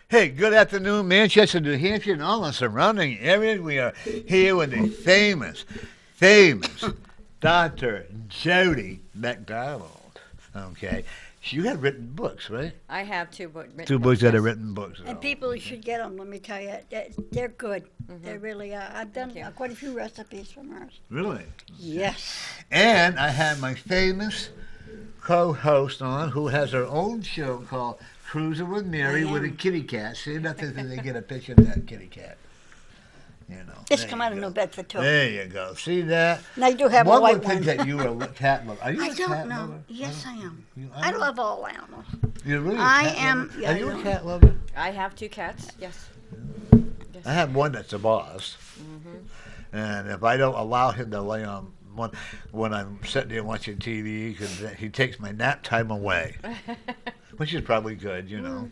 Hey, good afternoon, Manchester, New Hampshire, and all the surrounding areas. We are here with the famous Dr. Jodie MacDonald. Okay. You have written books, right? I have two written Two books. books that are Yes. written books. And people should get them, let me tell you. They're good. They really are. I've done you. quite a few recipes from hers. Really? Yes. And I have my famous co-host on who has her own show called Cruising with Mary with a kitty cat. See, nothing till they get a picture of that kitty cat. You know. It's there come you out of go. New Bedford, too. There you go. See that? And I do have a One white would think one. that you were a cat lover. Are you I a don't cat know. lover? Yes, I am. I I love all animals. You're really a I cat am- lover? yeah, Are I you a know. cat lover? I have two cats. Yes. I have one that's a boss. And if I don't allow him to lay on one when I'm sitting there watching TV, he takes my nap time away, which is probably good, you know.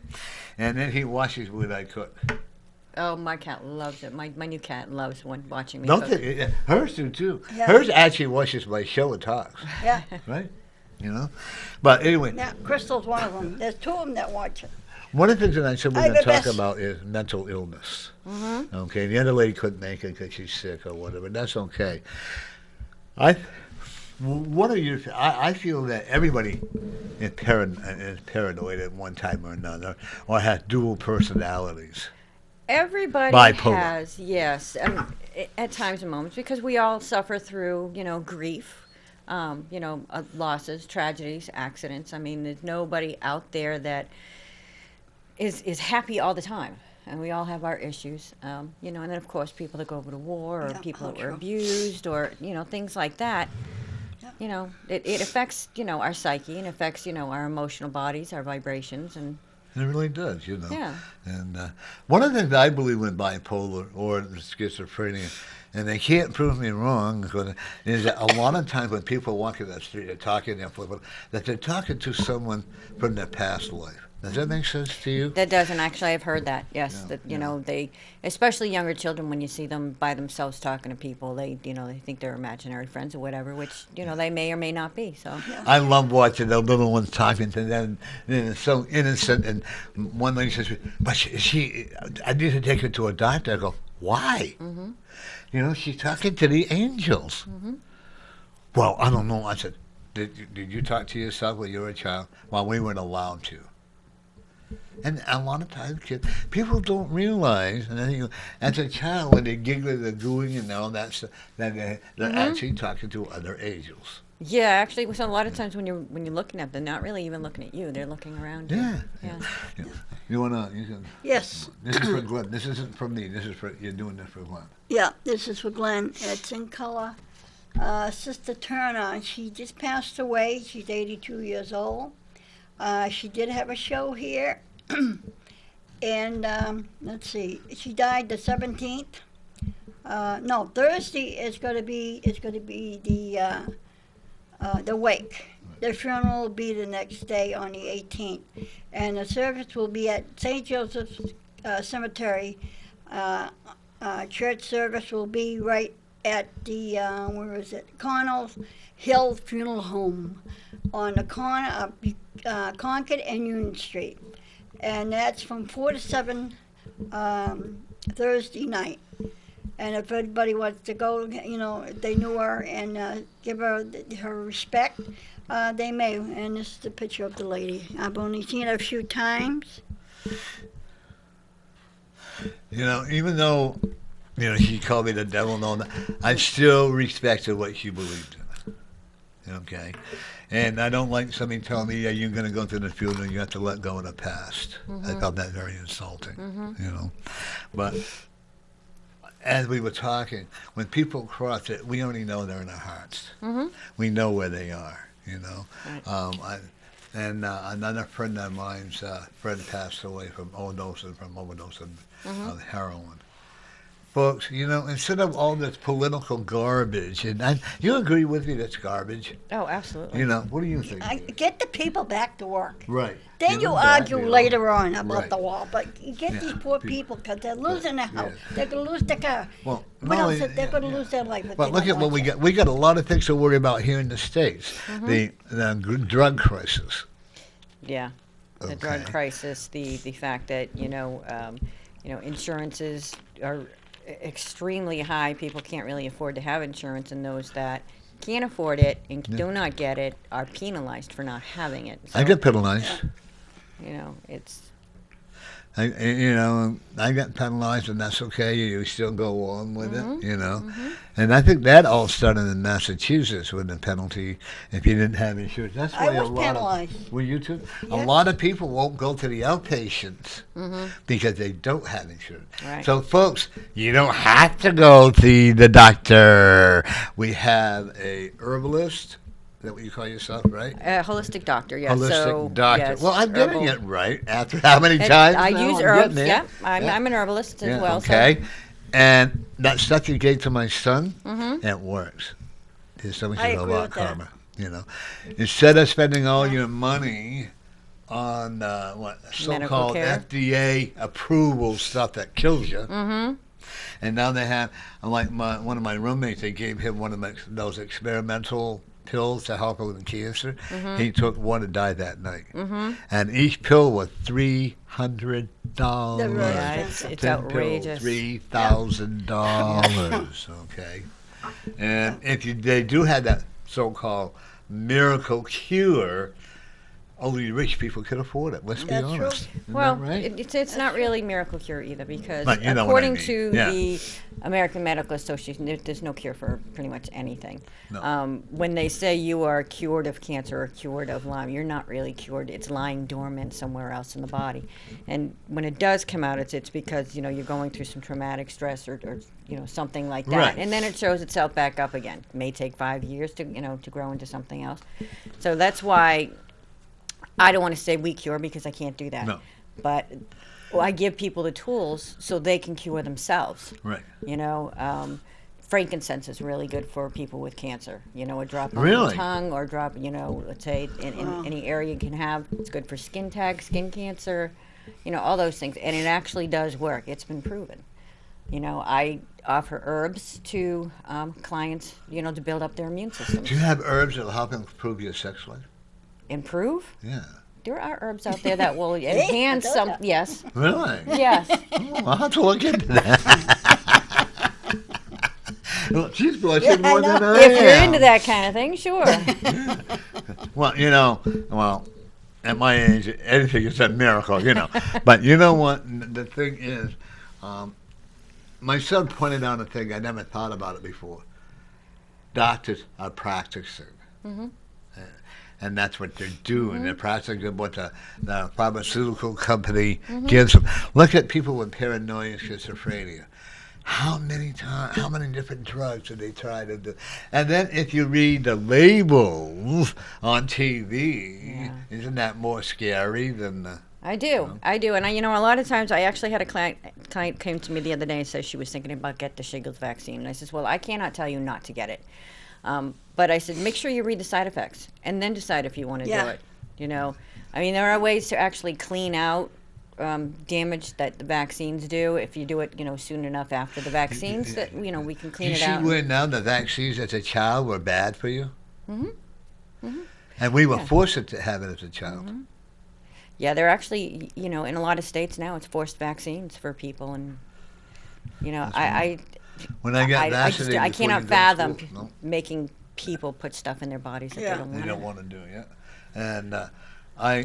And then he watches what I cook. Oh, my cat loves it. My new cat loves watching me Don't cook. they? Yeah, hers do too. Yeah. Hers actually watches my show and talks, Yeah. right? You know. But anyway, Yeah, Crystal's one of them. There's two of them that watch it. one of the things that I said we're I'm going to the talk best. about is mental illness. Okay, the other lady couldn't make it because she's sick or whatever. That's okay. I feel that everybody is paranoid at one time or another, or has dual personalities. Everybody Bipolar. has, yes, at times and moments, because we all suffer through, grief, losses, tragedies, accidents. I mean, there's nobody out there that is happy all the time. And we all have our issues, and then, of course, people that go over to war or Yeah, people that were true. abused or, things like that. Yeah. It affects, our psyche and affects, our emotional bodies, our vibrations, and It really does, you know. Yeah. And one of the things I believe in bipolar or schizophrenia, and they can't prove me wrong, is that a lot of times when people walk in the street, they're talking, that they're talking to someone from their past life. Does that make sense to you? that does. And actually, I've heard that. Yes, Yeah, that yeah. they, especially younger children, when you see them by themselves talking to people, they think they're imaginary friends or whatever, which they may or may not be. So I love watching the little ones talking to them, and it's so innocent. And one lady says, "But I need to take her to a doctor." I go, "Why?" She's talking to the angels. Well, I don't know. I said, "Did you talk to yourself when you were a child?" Well, we weren't allowed to. And a lot of times, people don't realize, and then as a child, when they're giggling, they're gooing, and all that stuff, that they're actually talking to other angels. yeah, actually, so a lot of times when you're looking at them, they're not really even looking at you; they're looking around you. Yeah. Yeah. You wanna? You can. Yes. This is for Glenn. This isn't for me. This is for you're doing this for Glenn. Yeah, this is for Glenn. It's in color. Sister Turner, she just passed away. She's 82 years old. She did have a show here. And let's see, she died the 17th. No, Thursday is going to be the wake. The funeral will be the next day on the 18th, and the service will be at St. Joseph's Cemetery. Church service will be right at the Connell Hill Funeral Home on the corner of Concord and Union Street. And that's from 4 to 7 Thursday night. And if anybody wants to go, if they knew her and give her her respect, they may. And this is the picture of the lady. I've only seen her a few times. Even though, she called me the devil and all that, I still respected what she believed in. Okay? And I don't like somebody telling me, yeah, you're going to go to the funeral and you have to let go of the past. I found that very insulting, But as we were talking, when people cross it, we already know they're in our hearts. We know where they are, Right. Another friend of mine's friend passed away from overdose of heroin. Folks, instead of all this political garbage, and you agree with me that's garbage? Oh, absolutely. What do you think? Get the people back to work. Right. Then Get you them back, argue later on about Right. the wall, but you get Yeah, these poor people- people because they're losing their house. yeah. They're going to lose their car. Well, What no, else? They're yeah, going to yeah. lose their life. if But they look don't at what watch we it. got. We got a lot of things to worry about here in the States. The drug crisis. Yeah. The drug Okay. crisis, the fact that insurances are extremely high. People can't really afford to have insurance, and those that can't afford it and do not get it are penalized for not having it. So, I get penalized. it's I got penalized, and that's okay. You still go on with Mm-hmm. it. And I think that all started in Massachusetts with the penalty if you didn't have insurance. That's why I was a lot penalized. of were you too? A Yes. lot of people won't go to the outpatients because they don't have insurance. Right. So, folks, you don't have to go to the doctor. We have a herbalist. Is that what you call yourself, right? a holistic doctor. Yes. Holistic So, doctor. yes, Well, I'm getting herbal- it right after how many And times? I now? use I'm herbs. getting it. Yeah, I'm Yeah. an herbalist as Yeah, well. okay. And that stuff you gave to my son, Mm-hmm. it works. His stomach I is a agree lot with that. calmer. Instead of spending all your money on so-called care. FDA approval stuff that kills you. Mm-hmm. And now they have, like one of my roommates, they gave him one of those experimental pills to help him with cancer. He took one and died that night. And each pill was $300. They're really Yeah, expensive. it's 10 pills, outrageous. $3,000. Okay. And if they do have that so-called miracle cure, only rich people can afford it. Let's be That's true. honest. Isn't Well, that right? it's not really miracle cure either because But you know what I according mean. to Yeah. the American Medical Association, there's no cure for pretty much anything. No. When they say you are cured of cancer or cured of Lyme, you're not really cured. It's lying dormant somewhere else in the body. And when it does come out, it's because you're going through some traumatic stress or something like that, Right. and then it shows itself back up again. It may take 5 years to grow into something else. So that's why I don't want to say we cure because I can't do that. No. But I give people the tools so they can cure themselves. Right. Frankincense is really good for people with cancer. A drop on Really? the tongue or drop, let's say in any area you can have. It's good for skin tags, skin cancer, all those things. And it actually does work. It's been proven. I offer herbs to clients, to build up their immune systems. Do you have herbs that will help improve your sex life? Improve? Yeah. There are herbs out there that will enhance I know some. that. Yes. Really? Yes. Oh, I'll have to look into that. Well, she's blushing more than I If you're am. into that kind of thing, sure. Well, at my age, anything is a miracle, But you know what? The thing is, my son pointed out a thing I never thought about it before. Doctors are practicing. And that's what they're doing. They're practicing what the pharmaceutical company gives them. Look at people with paranoia and schizophrenia. How many different drugs do they try to do? And then if you read the labels on TV, isn't that more scary than the... I do. And a lot of times I actually had a client came to me the other day and said she was thinking about getting the shingles vaccine. And I says, well, I cannot tell you not to get it. But I said, make sure you read the side effects and then decide if you want to do it. There are ways to actually clean out damage that the vaccines do. If you do it, soon enough after the vaccines, that we can clean You it see out. where now the vaccines as a child were bad for you? And we were forced to have it as a child. Yeah, they're actually, in a lot of states now, it's forced vaccines for people, and I When I got vaccinated, I before cannot you go to fathom school, no. making people put stuff in their bodies that Yeah. they don't They want. don't want to do it. And I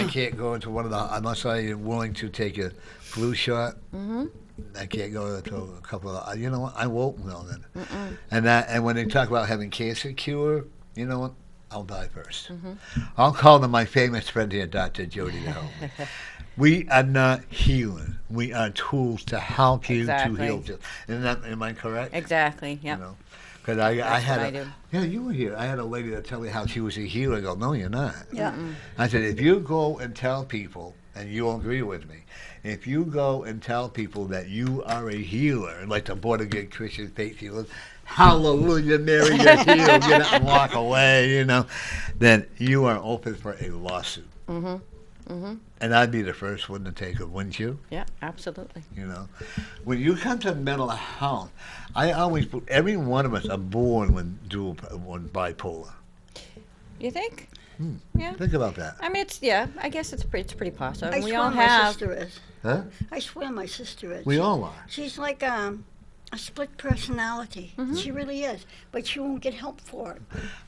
can't go into one of the unless I am willing to take a flu shot. I can't go to a couple of. You know what? I won't know then. And when they talk about having cancer cure, you know what? I'll die 1st. I'll call them my famous friend here, Dr. Jodie MacDonald. We are not healers. We are tools to help you Exactly. to heal. Am I correct? Exactly. Yep. Because I had what I do. yeah, you were here. I had a lady that tell me how she was a healer. I go, no, you're not. Yeah. I said, if you go and tell people, and you'll agree with me, if you go and tell people that you are a healer, like the born again Christian faith healers, hallelujah, Mary, you're healed, get up and walk away, then you are open for a lawsuit. And I'd be the first one to take it, wouldn't you? Yeah, absolutely. When you come to mental health, I always every one of us are born with bipolar. You think? Yeah. Think about that. I mean, I guess it's pretty possible. I We swear all my have. sister is. Huh? I swear my sister is. We all are. She's like a split personality. She really is. But she won't get help for it.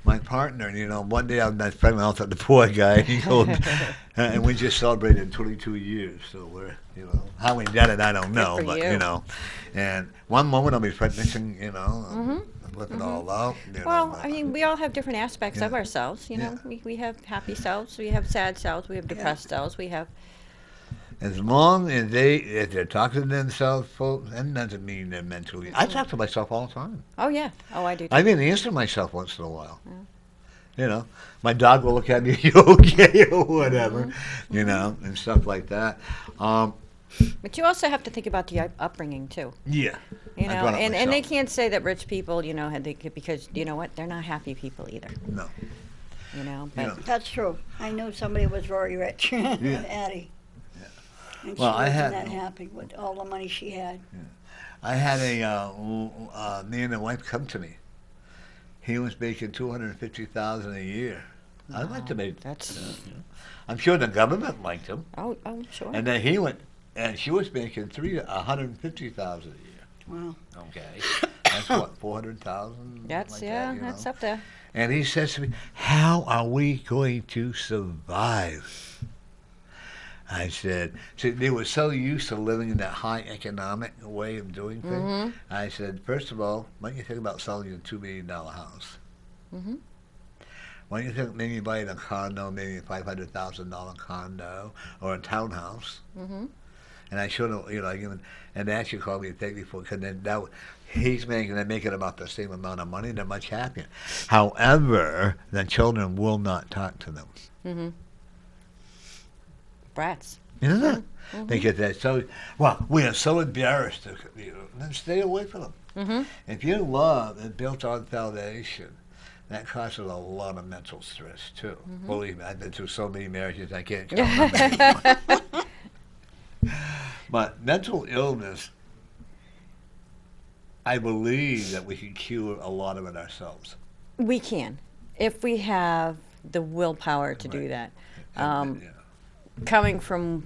My partner, one day I was pregnant, I was at the poor guy, he told, and we just celebrated 22 years. So we're, how we did it, I don't know, for but you. and one moment I'll be pregnant, with it all out. Well, I mean, we all have different aspects of Yeah. ourselves. Yeah. We have happy selves, we have sad selves, we have depressed selves, we have. As long as if they're talking to themselves, folks, that doesn't mean they're mentally. I talk to myself all the time. Oh yeah. Oh, I do. Too. I even answer myself once in a while. My dog will look at me, you okay, or whatever, and stuff like that. But you also have to think about the upbringing too. Yeah. You I know, brought up and they myself. can't say that rich people, because you know what, they're not happy people either. No. But That's true. I knew somebody was very rich, Addie. And Well, she I wasn't had- that happy with all the money she had. I had a man and wife come to me. He was making $250,000 a year. I'd like to make. that's I'm sure the government liked him. oh sure. And then he went, and she was making $150,000 a year. Wow. Okay, that's what 400,000. That's like that's up there. And he says to me, "How are we going to survive?" I said, see, they were so used to living in that high economic way of doing things. I said, first of all, why don't you think about selling your $2 million house? Why don't you think maybe buying a condo, maybe a $500,000 condo or a townhouse? And I showed him, I give him, and they actually called me to thank me for, because then they're making about the same amount of money. They're much happier. However, the children will not talk to them. Brats. Isn't it? They get that so. Well, we are so embarrassed to, then stay away from them. If your love is built on foundation, that causes a lot of mental stress too. Believe me, I've been through so many marriages I can't count them anymore. But mental illness, I believe that we can cure a lot of it ourselves. We can, if we have the willpower to do Right. that. And, Coming from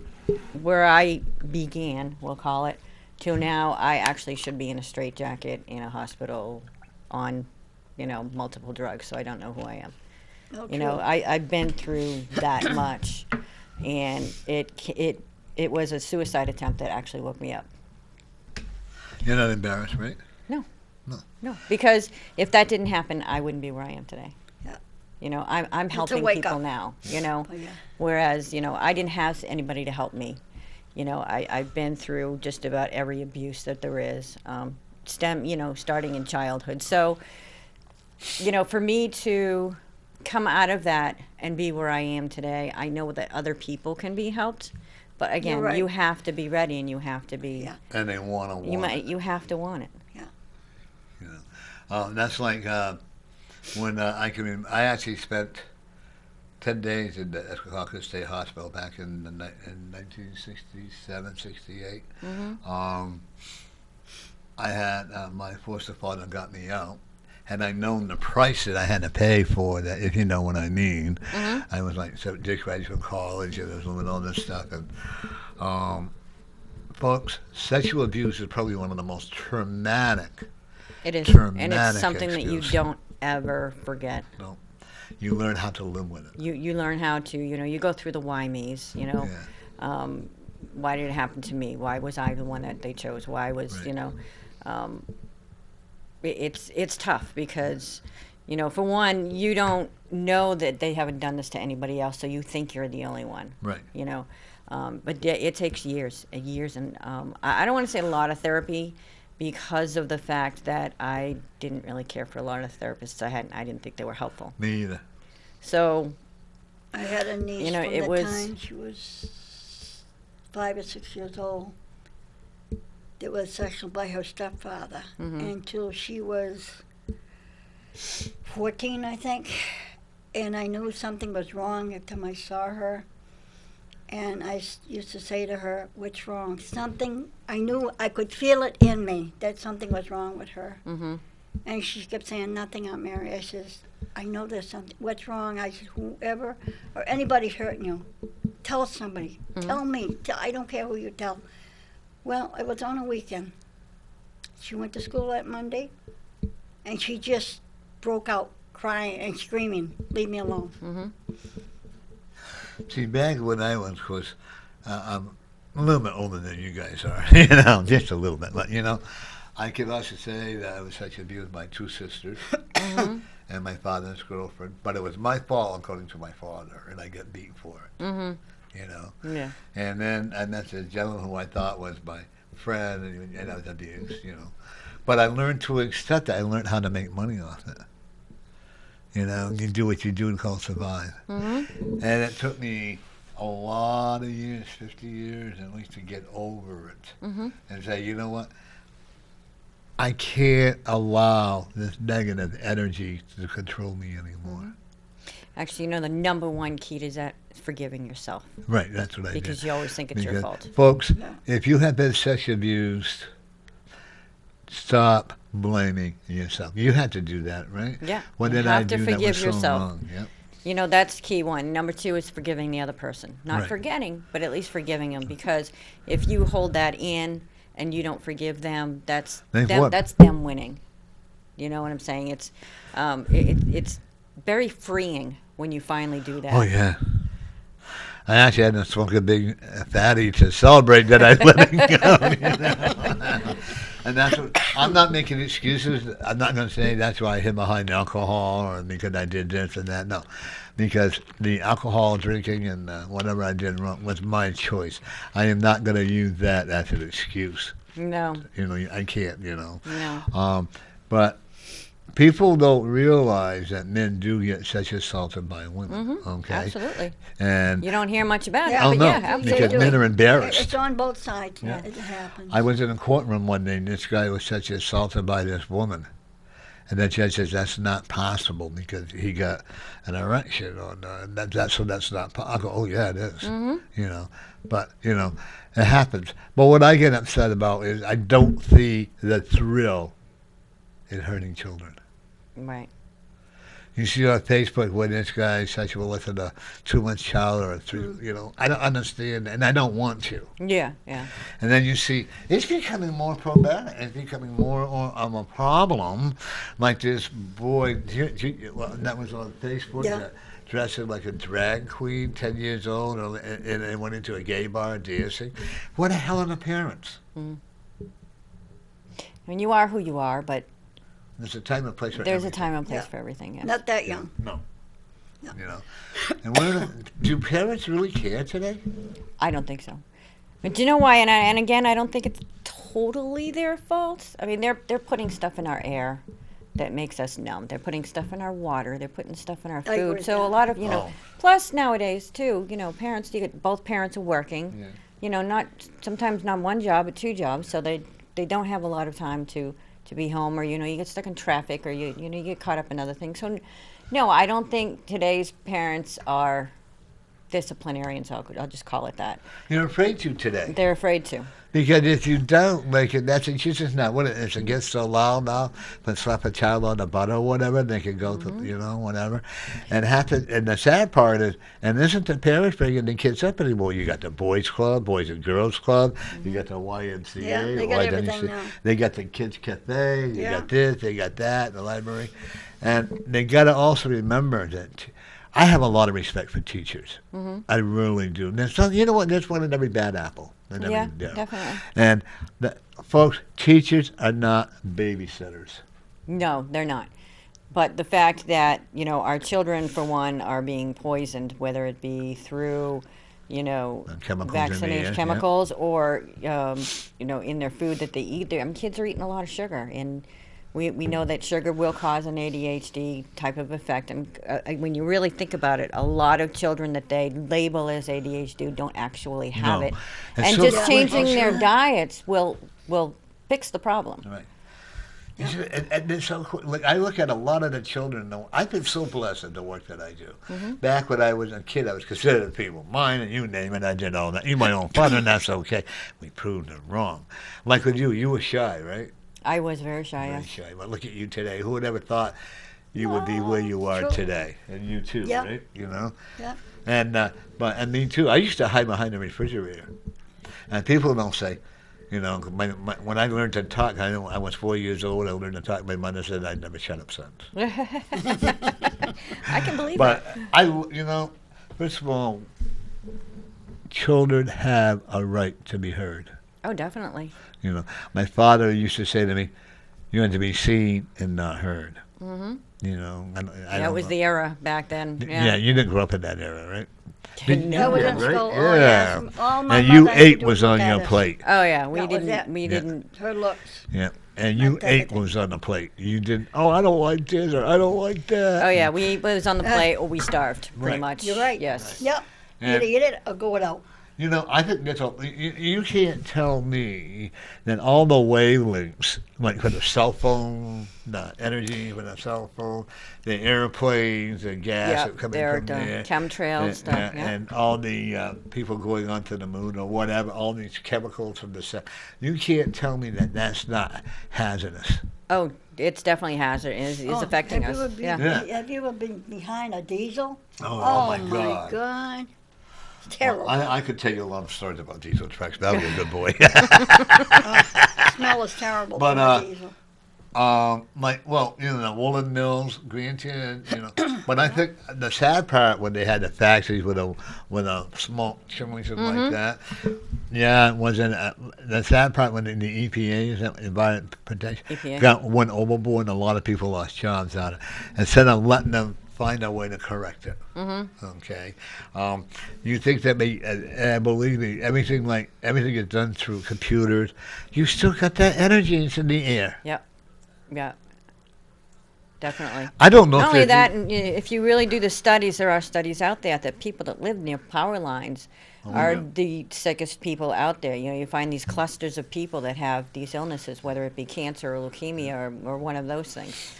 where I began, we'll call it, to now, I actually should be in a straitjacket in a hospital on, multiple drugs, so I don't know who I am. No, I've been through that much, and it was a suicide attempt that actually woke me up. You're not embarrassed, right? No, because if that didn't happen, I wouldn't be where I am today. Yeah. I'm It's a helping wake people up. now, Oh, yeah. whereas, I didn't have anybody to help me. I've been through just about every abuse that there is, starting in childhood. So, for me to come out of that and be where I am today, I know that other people can be helped. But again, You're right. you have to be ready, and you have to be, Yeah. And they want to you have to want it. That's like when I actually spent 10 days in the Escalante State Hospital back in 1967, 68. I had my foster father got me out. Had I known the price that I had to pay for that, if you know what I mean, I was like, so just graduated from college and I was doing all this stuff. And folks, sexual abuse is probably one of the most traumatic. It is, and Traumatic it's something that you experience. don't ever forget. No, you learn how to live with it. You learn how to, you go through the why me's, Yeah. Why did it happen to me? Why was I the one that they chose? Why was, Right. It's tough because, for one, you don't know that they haven't done this to anybody else, so you think you're the only one. Right. But it takes years, and I don't want to say a lot of therapy, because of the fact that I didn't really care for a lot of therapists I didn't think they were helpful. Me either. So, I had a niece from it the was- time she was 5 or 6 years old that was sexual by her stepfather until she was 14, I think. And I knew something was wrong every time I saw her. And I used to say to her, "What's wrong?" Something, I knew, I could feel it in me that something was wrong with her. And she kept saying, "Nothing, Aunt Mary." I says, I know there's something. What's wrong? I said, whoever or anybody's hurting you, tell somebody. Tell me. I don't care who you tell. Well, it was on a weekend. She went to school that Monday, and she just broke out crying and screaming, leave me alone. See, back when I was, of course, I'm a little bit older than you guys are, you know, just a little bit. But, you know, I could also say that I was such abused by 2 sisters and my father's girlfriend. But it was my fault, according to my father, and I got beaten for it. You know? Yeah. And then I met this gentleman who I thought was my friend, and I was abused, you know. But I learned to accept that. I learned how to make money off it. You know, you do what you do and call survive. And it took me a lot of years, 50 years at least, to get over it. And say, you know what? I can't allow this negative energy to control me anymore. Actually, you know, the number one key to that is forgiving yourself. Right, that's what I did. Because you always think it's your fault. Folks, if you have been sexually abused, stop blaming yourself. You had to do that, right? Yeah. What You did have I to do that forgive was so yourself. wrong? Yep. You know, that's key one. Number 2 is forgiving the other person. Not Right. forgetting, but at least forgiving them. Because if you hold that in and you don't forgive them, that's They've them, won. that's them winning. You know what I'm saying? It's it's very freeing when you finally do that. Oh, yeah. I actually had to smoke a big fatty to celebrate that I let it go. You know? And that's what, I'm not making excuses. I'm not going to say that's why I hid behind alcohol or because I did this and that. No, because the alcohol drinking and whatever I did wrong was my choice. I am not going to use that as an excuse. No. You know, I can't, you know. No. But people don't realize that men do get sexually assaulted by women. Okay. Absolutely. And You don't hear much about it, Yeah. but no, yeah, because absolutely. men are embarrassed. It's on both sides. Yeah. It happens. I was in a courtroom one day, and this guy was sexually assaulted by this woman. And the judge says that's not possible because he got an erection on so that's not possible. I go, oh, yeah, it is. You know, but, you know, it happens. But what I get upset about is I don't see the thrill in hurting children. Right. You see on Facebook when this guy sexually molested a 2-month child or a 3, you know, I don't understand, and I don't want to. Yeah, yeah. And then you see, it's becoming more problematic. It's becoming more of a problem. Like this boy, that was on Facebook, that dressed like a drag queen, 10 years old, and went into a gay bar dancing. What the hell are the parents? I mean, you are who you are, but There's a time and place for there's a everything. time and place Yeah. for everything. Yes. Not that young. No. You know. And do parents really care today? I don't think so. But do you know why? And again, I don't think it's totally their fault. I mean, they're putting stuff in our air that makes us numb. They're putting stuff in our water. They're putting stuff in our I agree food. with So a that. lot of plus nowadays too, parents. Both parents are working. Yeah. Sometimes not one job but 2 jobs. So they don't have a lot of time to be home, or you get stuck in traffic, or you get caught up in other things. So no, I don't think today's parents are disciplinarians. I'll just call it that. You're afraid to today. They're afraid to. Because if you don't make it, it's just not what it is. It gets so loud now, but slap a child on the butt or whatever, they can go to, whatever. And and the sad part is, and isn't the parents bringing the kids up anymore? You got the boys club, boys and girls club, you got the YMCA, Yeah, they got YWCA, everything now. they got the kids cafe, you Yeah. got this, they got that, the library. And they got to also remember that I have a lot of respect for teachers. I really do. And so, you know what? There's one in every bad apple. In every Yeah, barrel. definitely. And folks, teachers are not babysitters. No, they're not. But the fact that, our children, for one, are being poisoned, whether it be through, Chemicals in the vaccination air, chemicals or, in their food that they eat. Kids are eating a lot of sugar. And we know that sugar will cause an ADHD type of effect. And when you really think about it, a lot of children that they label as ADHD don't actually have No. it. And And so just quick. changing their diets will fix the problem. Right. And it's so cool. Like, I look at a lot of the children. Though I've been so blessed at the work that I do. Back when I was a kid, I was considered people mine, and you name it. I did all that. You my own father, and that's okay. We proved them wrong. Like with you were shy, right? I was very shy. Very Yes. shy. But look at you today. Who would ever thought you would be where you are True. today, and you too, Yeah. right? You know, Yeah. and me too. I used to hide behind the refrigerator, and people don't say, you know, when I learned to talk, I was 4 years old. I learned to talk. My mother said I'd never shut up since. I can believe But it. you know, first of all, children have a right to be heard. Oh, definitely. You know, my father used to say to me, "You have to be seen and not heard." Hmm. You know, I Yeah, it don't was know. the era back then. Yeah. Yeah. You didn't grow up in that era, right? No. I was Yeah, in right? school. Yeah. Oh, yes. All my And you mother had to ate do was look on at your us. plate. Oh yeah, we That was didn't. it. We Yeah. didn't. Her looks. Yeah. And you Not ate everything. was on the plate. You didn't. Oh, I don't like this or I don't like that. Oh yeah, we it was on the plate or we starved pretty Right. much. You're right. Yes. Yep. And- Either eat it or go without. You know, I think that's all. You can't tell me that all the wavelengths, like for the cell phone, the energy for the cell phone, the airplanes, the gas Yeah, that coming they're from there, chemtrails and, stuff. Yeah. and all the people going onto the moon or whatever, all these chemicals from the cell. You can't tell me that that's not hazardous. Oh, it's definitely hazardous. It's affecting have us. You ever been, Yeah. Have you ever been behind a diesel? Oh, my God. God. It's terrible. I could tell you a lot of stories about diesel trucks, but I'll be a good boy. The smell is terrible. But, from a diesel. The woolen mills, granted, you know. But I think the sad part when they had the factories with a smoke chimneys and like that. Yeah, it wasn't. The sad part when the EPA, that Environment Protection, EPA. went overboard and a lot of people lost jobs out of it. Instead of letting them find a way to correct it. Mm-hmm. Okay. You think that believe me, everything is done through computers. You still got that energy in the air. Yep. Yeah. Definitely. I don't know. Not if only they- that, and if you really do the studies, there are studies out there that people that live near power lines are yeah. the sickest people out there. You know, you find these clusters of people that have these illnesses, whether it be cancer or leukemia or one of those things.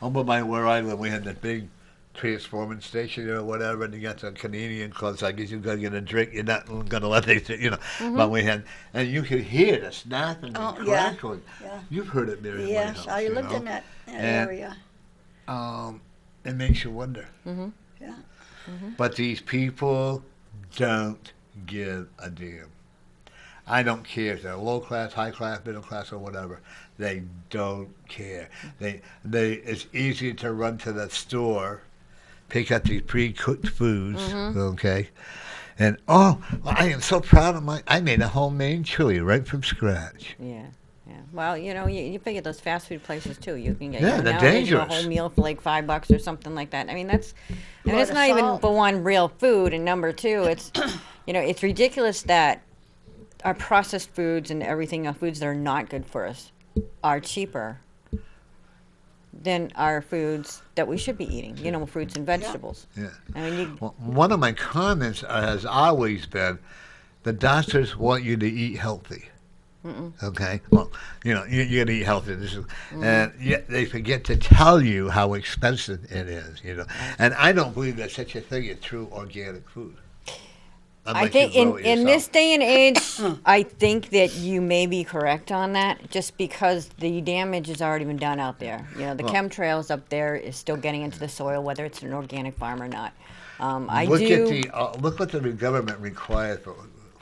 Over by where I live, we had that big transforming station or whatever, and you got some Canadian clubs. I guess you got to get a drink. You're not going to let it, you know. Mm-hmm. But we had, and you could hear the snapping Oh, and yeah. crackling. Yeah. You've heard it, Mary. Yes, I lived in that And- area. It makes you wonder. Mm-hmm. Yeah. But these people don't give a damn. I don't care if they're low class, high class, middle class, or whatever. They don't care. It's easy to run to the store, pick up these pre-cooked foods, okay? And, I am so proud of I made a homemade chili right from scratch. Yeah. Yeah. Well, you know, you figure those fast food places too. You can get Yeah, they're nowadays, you know, a dangerous. whole meal for like $5 or something like that. I mean, it's Lot not of even salt. for one real food, and number two, it's you know, it's ridiculous that our processed foods and everything, foods that are not good for us, are cheaper than our foods that we should be eating. You know, fruits and vegetables. Yeah. I mean, Well, one of my comments has always been, the doctors want you to eat healthy. Okay, well, you know, you got to eat healthy. And yet they forget to tell you how expensive it is. You know, and I don't believe there's such a thing as true organic food. I Unless think you grow it in this yourself. day and age, I think that you may be correct on that, just because the damage has already been done out there. You know, the chemtrails up there is still getting into the soil, whether it's an organic farm or not. Look what the government requires for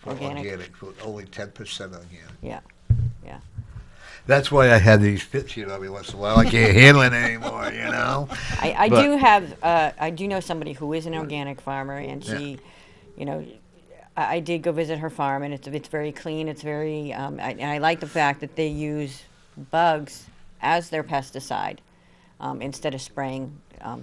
Organic. organic food. Only 10% organic. Yeah, yeah. That's why I have these fits, you know, every once in a while. I can't handle it anymore, you know. I But- do have I do know somebody who is an organic farmer, and she, you know, I did go visit her farm, and it's very clean. It's very I like the fact that they use bugs as their pesticide instead of spraying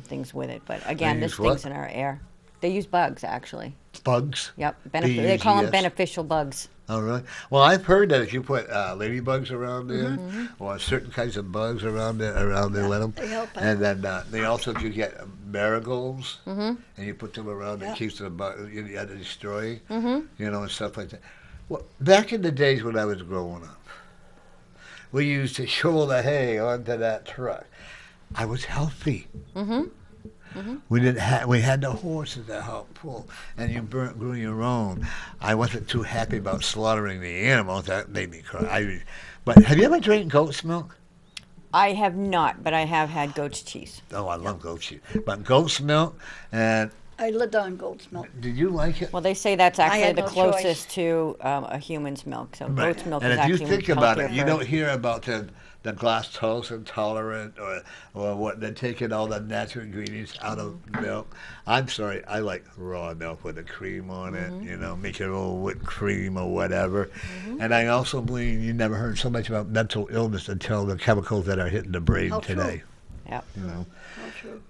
things with it. But again, They this use what? thing's in our air. They use bugs actually. Bugs. Yep, they call them BUGs. beneficial bugs. Oh, really? Well, I've heard that if you put ladybugs around there, Mm-hmm. or certain kinds of bugs around there, let them. they help it. And then they also, if you get marigolds, Mm-hmm. and you put them around, Yeah. it keeps the bug, you know, destroying, Mm-hmm. you know, and stuff like that. Well, back in the days when I was growing up, we used to shovel the hay onto that truck. I was healthy. Mm-hmm. We had the horses that helped pull, and you grew your own. I wasn't too happy about slaughtering the animals. That made me cry. But have you ever drank goat's milk? I have not, but I have had goat's cheese. Oh, I love goat cheese. But goat's milk, and I lived on goat's milk. did you like it? Well, they say that's actually had the no closest choice. to a human's milk. So Right. goat's milk And is if you actually think about it, healthier you for- don't hear about the lactose intolerant or what they're taking all the natural ingredients out of milk. I'm sorry, I like raw milk with the cream on it, make your own whipped cream or whatever. And I also believe you never heard so much about mental illness until the chemicals that are hitting the brain How true. today. Yep. You know. Oh, true.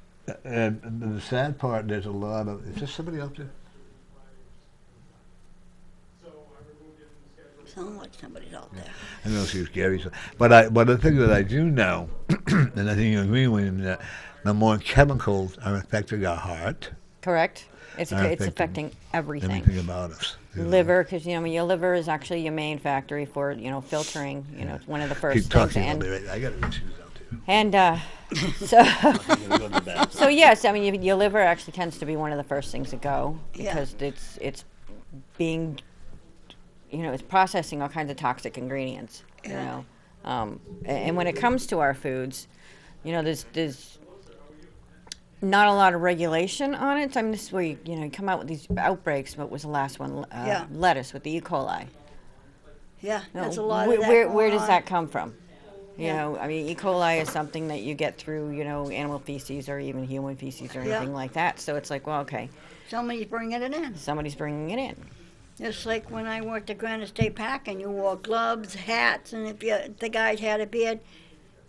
And the sad part, there's a lot of. Is there somebody out there? Sound like somebody's out there. I know she was Gary's, but the thing that I do know, and I think you agree with me, that the more chemicals are affecting our heart, Correct. It's I it's think affecting everything. everything about us. you know. Liver, because your liver is actually your main factory for filtering. It's one of the first Keep things. talking And about me. I got issues out there. and so I'm gonna go to the bathroom. so yes, I mean your liver actually tends to be one of the first things to go Yeah. because it's being it's processing all kinds of toxic ingredients. Yeah. And when it comes to our foods, there's not a lot of regulation on it. I mean, this is where you come out with these outbreaks. What was the last one? Yeah. Lettuce with the E. coli. Yeah, You know, there's a lot where, of that where going does on. that come from? Yeah. I mean, E. coli is something that you get through, animal feces or even human feces or Yeah. anything like that. So it's like, well, okay, Somebody's bringing it in. somebody's bringing it in. Just like when I worked at Granite State Park and you wore gloves, hats, and if the guys had a beard.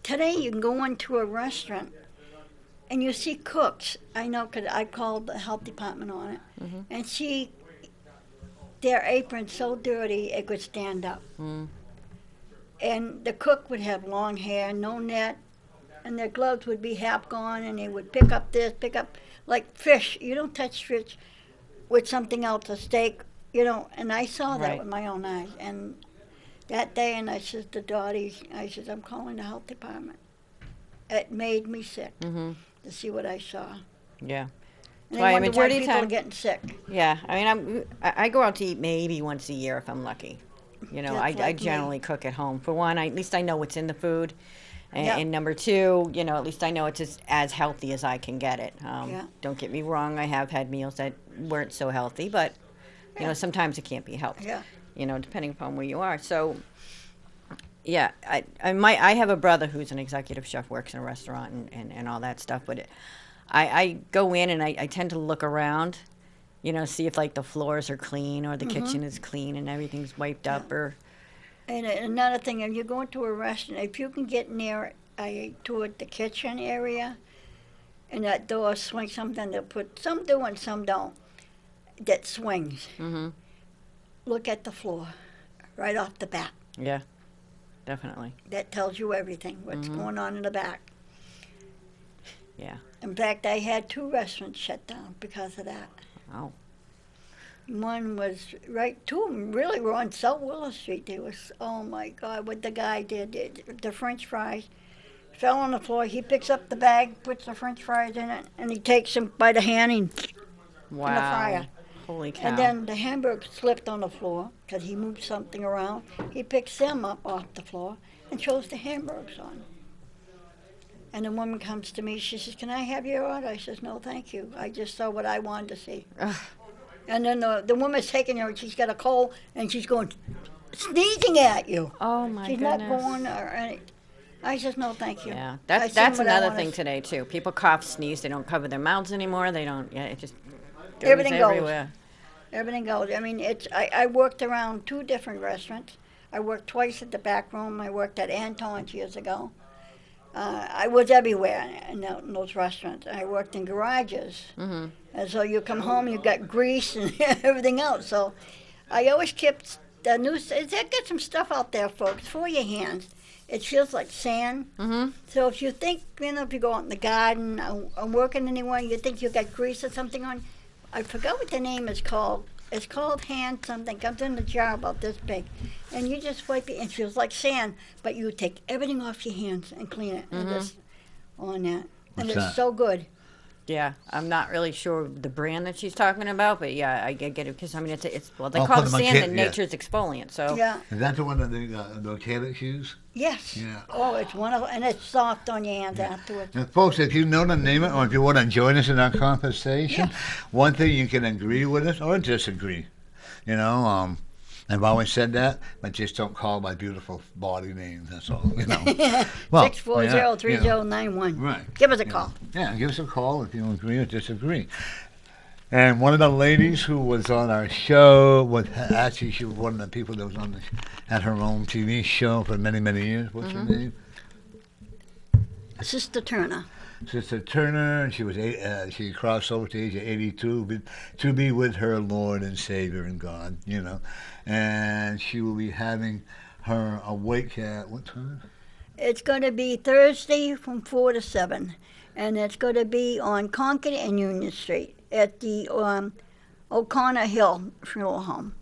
Today you can go into a restaurant and you see cooks. I know because I called the health department on it. Mhm. And see their apron so dirty it could stand up. Mm. And the cook would have long hair, no net, and their gloves would be half gone, and they would pick up this, pick up, like fish. You don't touch fish with something else, a steak, and I saw that Right. with my own eyes. And that day, and I says to Dottie, I says, I'm calling the health department. It made me sick Mm-hmm. to see what I saw. Yeah. And Why, I a wonder why majority of people are time- getting sick. Yeah. I mean, I go out to eat maybe once a year if I'm lucky. That's I like me. generally cook at home. For one, at least I know what's in the food. And, Yeah. and number two, at least I know it's as healthy as I can get it. Yeah. Don't get me wrong, I have had meals that weren't so healthy, but, Yeah. sometimes it can't be helped. Yeah. Depending upon where you are. So, yeah, I have a brother who's an executive chef, works in a restaurant and all that stuff. But I go in and I tend to look around, see if like the floors are clean or the kitchen is clean and everything's wiped up or. And another thing, if you go into a restaurant, if you can get near toward the kitchen area, and that door swings, something they'll put, some do and some don't, that swings. Mm-hmm. Look at the floor, right off the bat. Yeah, definitely. That tells you everything, what's going on in the back. Yeah. In fact, I had 2 restaurants shut down because of that. Oh. One was two of them really were on South Willow Street. They was, oh my God, what the guy did, the French fries fell on the floor. He picks up the bag, puts the French fries in it, and he takes them by the hand and Wow. in the fryer. Holy cow. And then the hamburger slipped on the floor because he moved something around. He picks them up off the floor and throws the hamburgers on. And the woman comes to me, she says, can I have your order? I says, no, thank you. I just saw what I wanted to see. Ugh. And then the woman's taking her, she's got a cold, and she's going, sneezing at you. Oh my She's goodness. not going, or any. I says, no, thank you. Yeah, I that's seen what I another wanna thing s- today too. People cough, sneeze. They don't cover their mouths anymore. They don't. Yeah, it just goes Everything goes. everywhere. Everything goes. I mean, I worked around 2 different restaurants. I worked twice at the back room. I worked at Anton's years ago. I was everywhere in those restaurants. I worked in garages. Mm-hmm. And so you come home, you got grease and everything else. So I always kept the get some stuff out there, folks, for your hands. It feels like sand. Mm-hmm. So if you think, if you go out in the garden or working anywhere, you think you got grease or something on, I forgot what the name is called. It's called hand something. Comes in a jar about this big. And you just wipe it. It feels like sand, but you take everything off your hands and clean it. And just on that. And What's it's that? so good. Yeah, I'm not really sure the brand that she's talking about, but yeah, I get it because I mean it's well they I'll call put the them on sand can- the yeah. nature's exfoliant. So Yeah. Is that the one that the mechanics use? Yes. Yeah. Oh, it's wonderful, and it's soft on your hands afterwards. Now, folks, if you know the name of it, or if you want to join us in our conversation, one thing you can agree with us or disagree. You know, I've always said that, but just don't call my beautiful body names. That's all. You know. Well, 640-3091. Right. Give us a you call. know. Yeah, give us a call if you agree or disagree. And one of the ladies who was on our show was actually she was one of the people that was on had her own TV show for many, many years. What's her name? Sister Turner. Sister Turner, and she was she crossed over to the age of 82 to be with her Lord and Savior and God, you know, and she will be having her awake at what time? It's going to be Thursday from 4 to 7, and it's going to be on Concord and Union Street at the O'Connor Hill Funeral Home.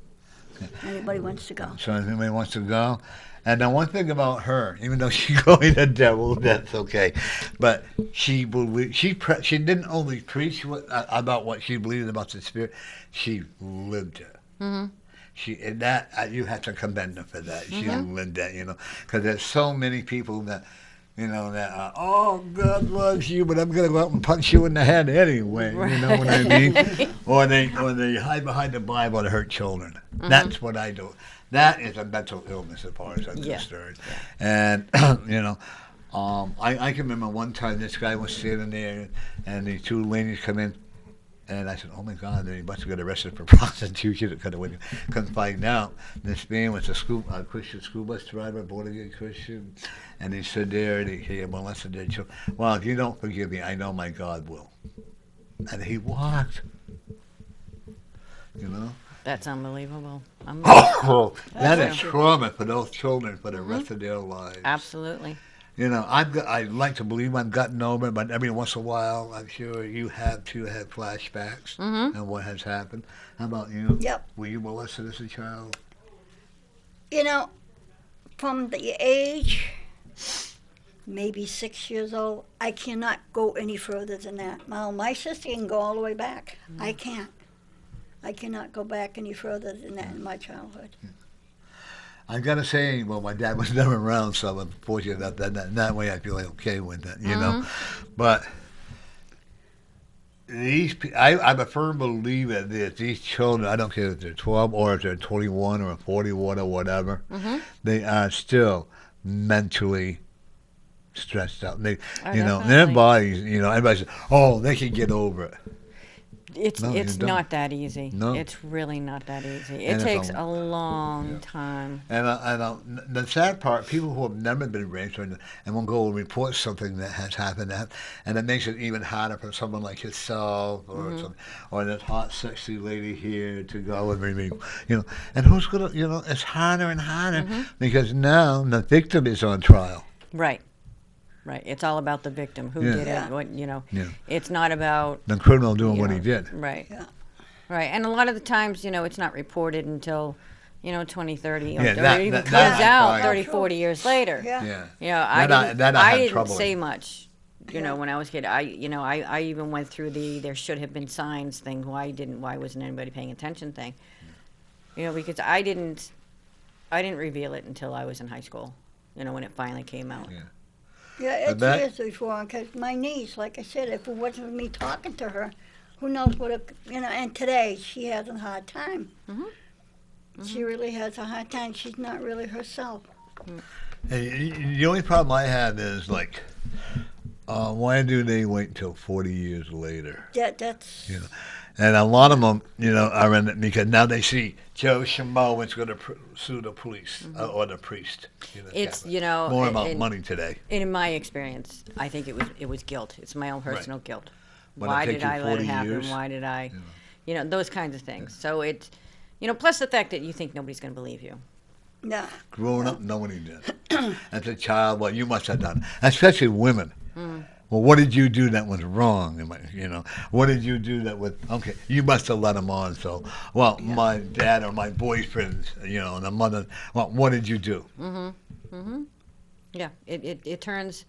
Anybody wants to go? So if anybody wants to go. And now one thing about her, even though she's going to devil, that's okay. But she didn't only preach about what she believed about the Spirit, she lived it. Mm-hmm. You have to commend her for that. She lived that, you know, because there's so many people that, you know, that are, oh, God loves you, but I'm going to go out and punch you in the head anyway. Right. You know what I mean? or they hide behind the Bible to hurt children. Mm-hmm. That's what I do. That is a mental illness as far as I'm concerned. Yeah. And, you know, I can remember one time this guy was sitting there and the two ladies come in and I said, oh my God, they must have got arrested for prostitution. Couldn't find out. This man was a Christian school bus driver, born again Christian, and he stood there and he molested their children. Well, if you don't forgive me, I know my God will. And he walked. You know? that's unbelievable. That is trauma for those children for the rest of their lives. Absolutely. You know, I like to believe I've gotten over it, but every once in a while, I'm sure you have to have flashbacks and what has happened. How about you? Yep. Were you molested as a child? You know, from the age, maybe 6 years old, I cannot go any further than that. Now, my sister can go all the way back. I can't. I cannot go back any further than that in my childhood. I gotta say, well, my dad was never around, so I'm fortunate that way I feel like okay with that, you know. But I'm a firm believer that these children, I don't care if they're 12 or if they're 21 or 41 or whatever, they are still mentally stressed out. They, you know, their bodies, you know, everybody says, oh, they can get over it. It's not that easy. No. It's really not that easy. It takes a long time. And the sad part, people who have never been raped and will go and report something that has happened, and it makes it even harder for someone like yourself or that hot, sexy lady here to go and review, you know. And who's gonna, you know, it's harder and harder because now the victim is on trial. Right. Right. It's all about the victim. Who did it? What, you know. Yeah. It's not about the criminal doing what he did. Right. Yeah. Right. And a lot of the times, you know, it's not reported until, you know, 20, 30, or Yeah, it even that comes out fine. 30, 40 years later. Yeah. Yeah. You know, I That I had didn't trouble say with. much, you know, when I was a kid. I even went through the there should have been signs thing. Why wasn't anybody paying attention thing? You know, because I didn't reveal it until I was in high school, you know, when it finally came out. Yeah. Yeah, it's years before, because my niece, like I said, if it wasn't me talking to her, who knows what, you know, and today she has a hard time. She really has a hard time. She's not really herself. And the only problem I have is, like, why do they wait until 40 years later? That's... You know? And a lot of them, you know, are in it because now they see Joe Schmo is going to sue the police or the priest. You know, It's, you know, more about money today. In my experience, I think it was guilt. It's my own personal guilt. But Why it did takes you I let it 40 happen? years. Why did I, you know, those kinds of things. So it's, you know, plus the fact that you think nobody's going to believe you. No. Growing up, no one did. As a child, well, you must have done, especially women. Well, what did you do that was wrong? You know, what did you do that was okay? You must have let him on. So, well, my dad or my boyfriend, you know, and the mother. Well, what did you do? Yeah, it turns,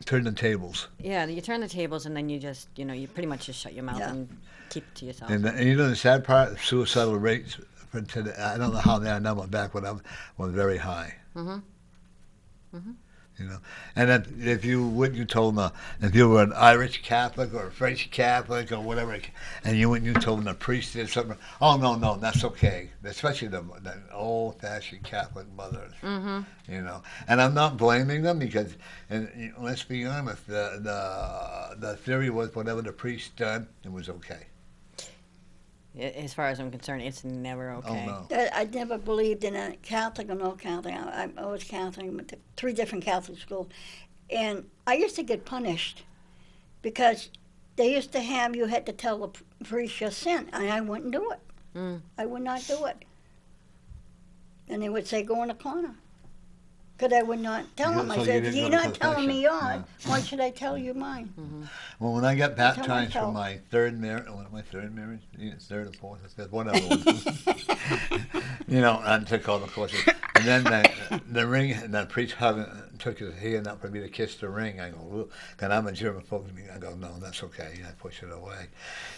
turn the tables. Yeah, you turn the tables and then you just, you pretty much just shut your mouth Yeah. and keep it to yourself. And the sad part, suicidal rates for today, I don't know how they are now, but back when I was very high. Mm-hmm. Mm-hmm. And then if you told them, if you were an Irish Catholic or a French Catholic or whatever, and you told them the priest did something, oh no, that's okay. Especially the old-fashioned Catholic mothers, Mm-hmm. And I'm not blaming them because, and let's be honest, the theory was whatever the priest done, it was okay. As far as I'm concerned, it's never okay. Oh no. I never believed in a Catholic or no Catholic. I was Catholic. I went to 3 different Catholic schools. And I used to get punished because they used to have you had to tell the priest your sin, and I wouldn't do it. Mm. I would not do it. And they would say, go in the corner. Because I would not tell Yeah, him. so I you said, didn't you're go to not telling me confession. yours. Why should I tell you mine? Mm-hmm. Well, when I got That's how I baptized for felt. my third marriage, third or fourth or fifth, whatever it was, I took all the courses. And then the ring, and the priest took his hand up for me to kiss the ring. I go, and I'm a germaphobe. I go, no, that's okay. I push it away.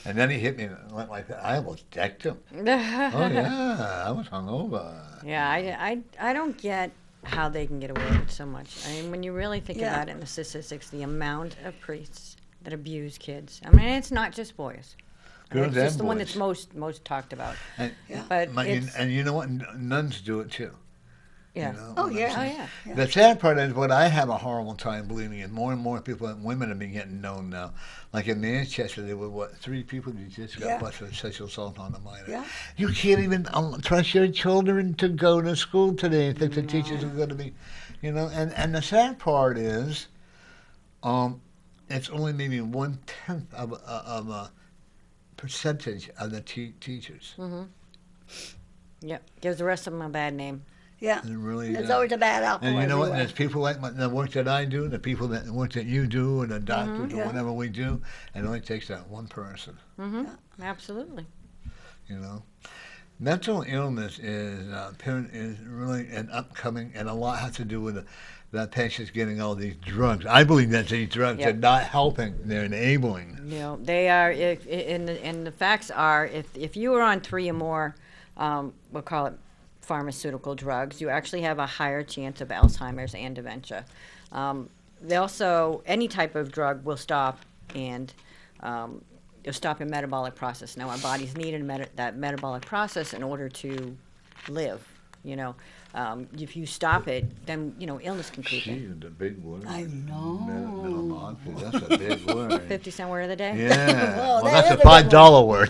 And then he hit me and went like that. I almost decked him. Oh, yeah, I was hungover. Yeah, I don't get how they can get away with so much. I mean, when you really think Yeah. about it in the statistics, the amount of priests that abuse kids. I mean, it's not just boys. Girls It's just and the one boys. that's most talked about. And, Yeah. But and you know what? Nuns do it too. yeah. Oh, yeah. Oh, yeah. Yeah. The sad part is what I have a horrible time believing in. More and more people and women are being getting known now. Like in Manchester, there were 3 people who just got Yeah. busted with sexual assault on a minor. Yeah. You can't even trust your children to go to school today and think the teachers are going to be, And the sad part is, it's only maybe 1/10 of a percentage of the teachers. Mm-hmm. Yep. Gives the rest of them a bad name. Yeah. It really There's does. always a bad apple And you know what? everywhere. There's people like the work that I do, the people that work that you do, and the doctors or Yeah. whatever we do. It only takes that one person. Mm-hmm. Absolutely. Mental illness is really an upcoming, and a lot has to do with the patients getting all these drugs. I believe that these drugs Yep. are not helping; they're enabling. They are. And the facts are, if you are on 3 or more, we'll call it pharmaceutical drugs, you actually have a higher chance of Alzheimer's and dementia. They also, any type of drug will stop and you'll stop your metabolic process. Now, our bodies need that metabolic process in order to live. If you stop it, then illness can creep in. Gee, the big word. I know. Metabolic, that's a big word. 50-cent word of the day. Yeah. Well, Well, that that's is a a good $5 word.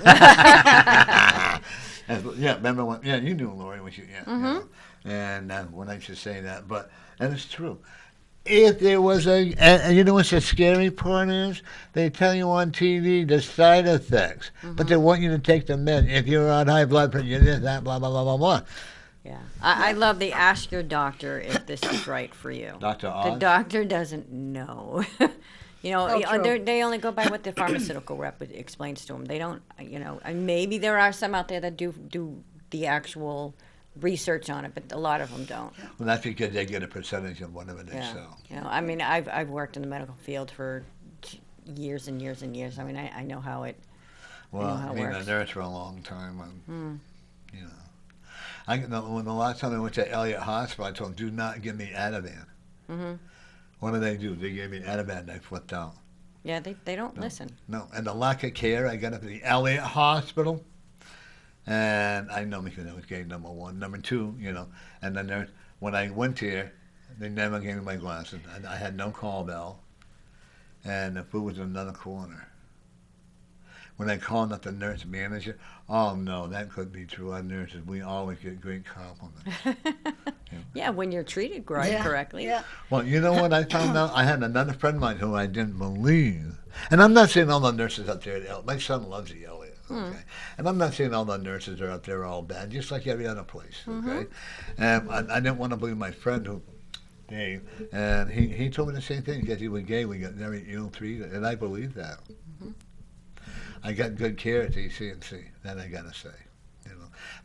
Yeah, remember when? Yeah, you knew Lori when you. Yeah. Mm-hmm. And when I used to say that, and it's true. If there was and you know what's the scary part is? They tell you on TV the side effects, but they want you to take the med. If you're on high blood pressure, you this, that, blah, blah, blah, blah, blah. Yeah. I love the ask your doctor if this is right for you. Dr. The Oz? doctor doesn't know. true. They only go by what the pharmaceutical rep explains to them. They don't, and maybe there are some out there that do the actual research on it, but a lot of them don't. Well, that's because they get a percentage of whatever they Yeah. sell. I mean, I've worked in the medical field for years and years and years. I mean, I know how it. Well, how it being a works. nurse for a long time, Mm. when the last time I went to Elliott Hospital, I told them, do not give me Ativan. Hmm. What do? They gave me Ativan and I flipped out. Yeah, they don't listen. No, and the lack of care, I got up at the Elliott Hospital, and I know because I was gay, number 1. Number 2, and then when I went there, they never gave me my glasses. I had no call bell, and the food was in another corner. When I called up the nurse manager, oh no, that couldn't be true. Our nurses, we always get great compliments. Yeah, when you're treated correctly. Yeah. Well, you know what I found out? I had another friend of mine who I didn't believe. And I'm not saying all the nurses up there, my son loves the Elliott, okay? And I'm not saying all the nurses are up there all bad, just like every other place, okay? And I didn't want to believe my friend who, Dave, and he told me the same thing, because he was gay, we got very ill-treated, and I believe that. I got good care at ECNC, that I gotta say,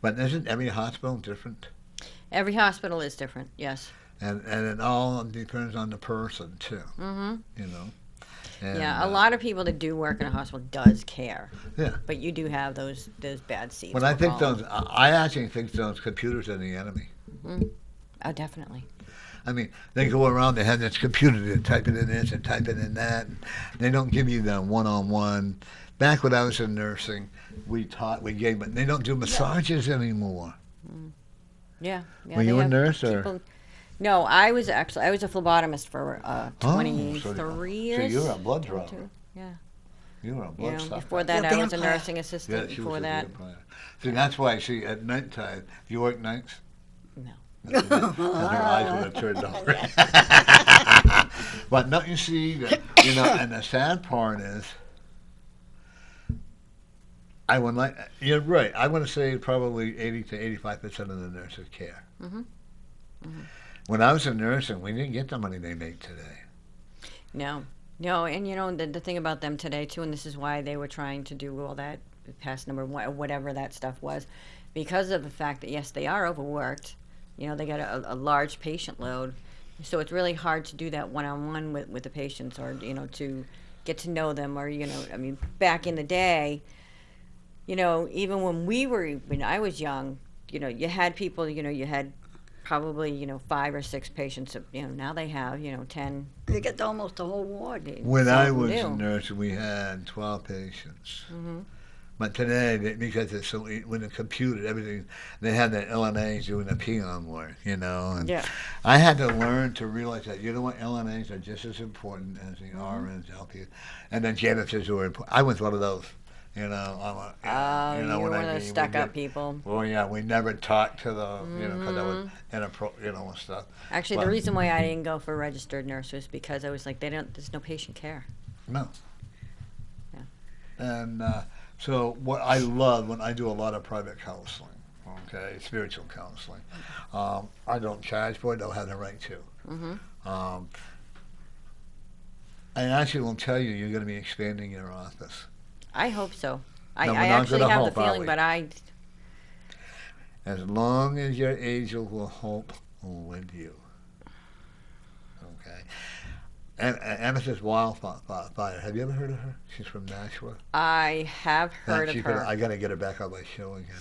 But isn't every hospital different? Every hospital is different, yes. and it all depends on the person too. Mm-hmm. You know. And, Yeah, a lot of people that do work in a hospital does care, Yeah. but you do have those bad seeds. But I we'll think call 'em. those. I actually think those computers are the enemy. Oh, definitely. I mean, they go around, they have this computer, they type it in this and type it in that. And they don't give you the one-on-one. Back when I was in nursing, we gave, but they don't do massages anymore. Yeah. Were you a nurse or? people- No, I was a phlebotomist for 23 so years. you were a blood drawer. 22, yeah. You were a You blood know, sucker. before that, Yeah, I was a vampire. nursing assistant. Yeah, she before was a that, vampire. See, that's why, at nighttime, you work nights? no. Because her eyes would have turned over. But don't you see, that, and the sad part is, you're right, I want to say probably 80 to 85% of the nurses care. Mhm. When I was in nursing, we didn't get the money they make today. No, and the thing about them today too, and this is why they were trying to do all that past number one, whatever that stuff was, because of the fact that yes, they are overworked. They got a large patient load, so it's really hard to do that one-on-one with the patients, or to get to know them, or I mean, back in the day, even when I was young, you had people, you had probably 5 or 6 patients. Now they have 10. You get almost the whole ward. When I was new. a nurse, we had 12 patients. Mm-hmm. But today, because it's so with the computer, everything, they have the LNAs doing the peon work, And Yeah. I had to learn to realize that LNAs are just as important as the RNs, LPs, and then janitors were important. I was one of those. You when were I one of mean, those we stuck-up did- people. Well, yeah, we never talked to the, because I was inappropriate, and stuff. Actually, But- the reason why I didn't go for registered nurse was because I was like, there's no patient care. No. Yeah. And so what I love when I do a lot of private counseling, okay, spiritual counseling, I don't charge for it, don't have the right to. Mm-hmm. I actually will tell you, you're going to be expanding your office. I hope so. No, we're I not actually gonna have hope, the are feeling, we? but As long as your angel will hope with you. Okay. And Amethyst Wildfire, have you ever heard of her? She's from Nashua. I have heard of her. I got to get her back on my show again.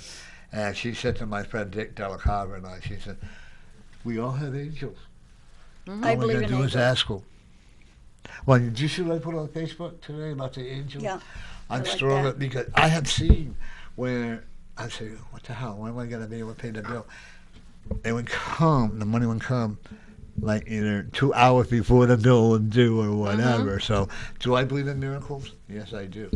And she said to my friend Dick Delacava and I, she said, we all have angels. Mhm. I All we believe got in to do is angels. ask them. Well, did you see what I put on Facebook today about the angels? Yeah. I'm I like strong that. because I have seen where I say, what the hell? When am I going to be able to pay the bill? It would come, the money would come like either 2 hours before the bill would due or whatever. So, do I believe in miracles? Yes, I do.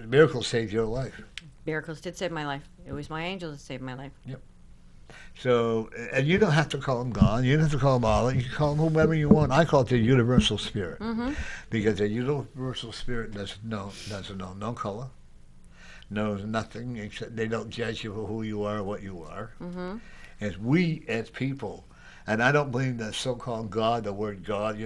Miracles save your life. Miracles did save my life. It was my angel that saved my life. So, and you don't have to call him God. You don't have to call him Allah. You can call him whomever you want. I call it the universal spirit, Mm-hmm. because the universal spirit doesn't know no color, knows nothing except they don't judge you for who you are or what you are. Mm-hmm. As we as people, and I don't believe the so-called God, the word God,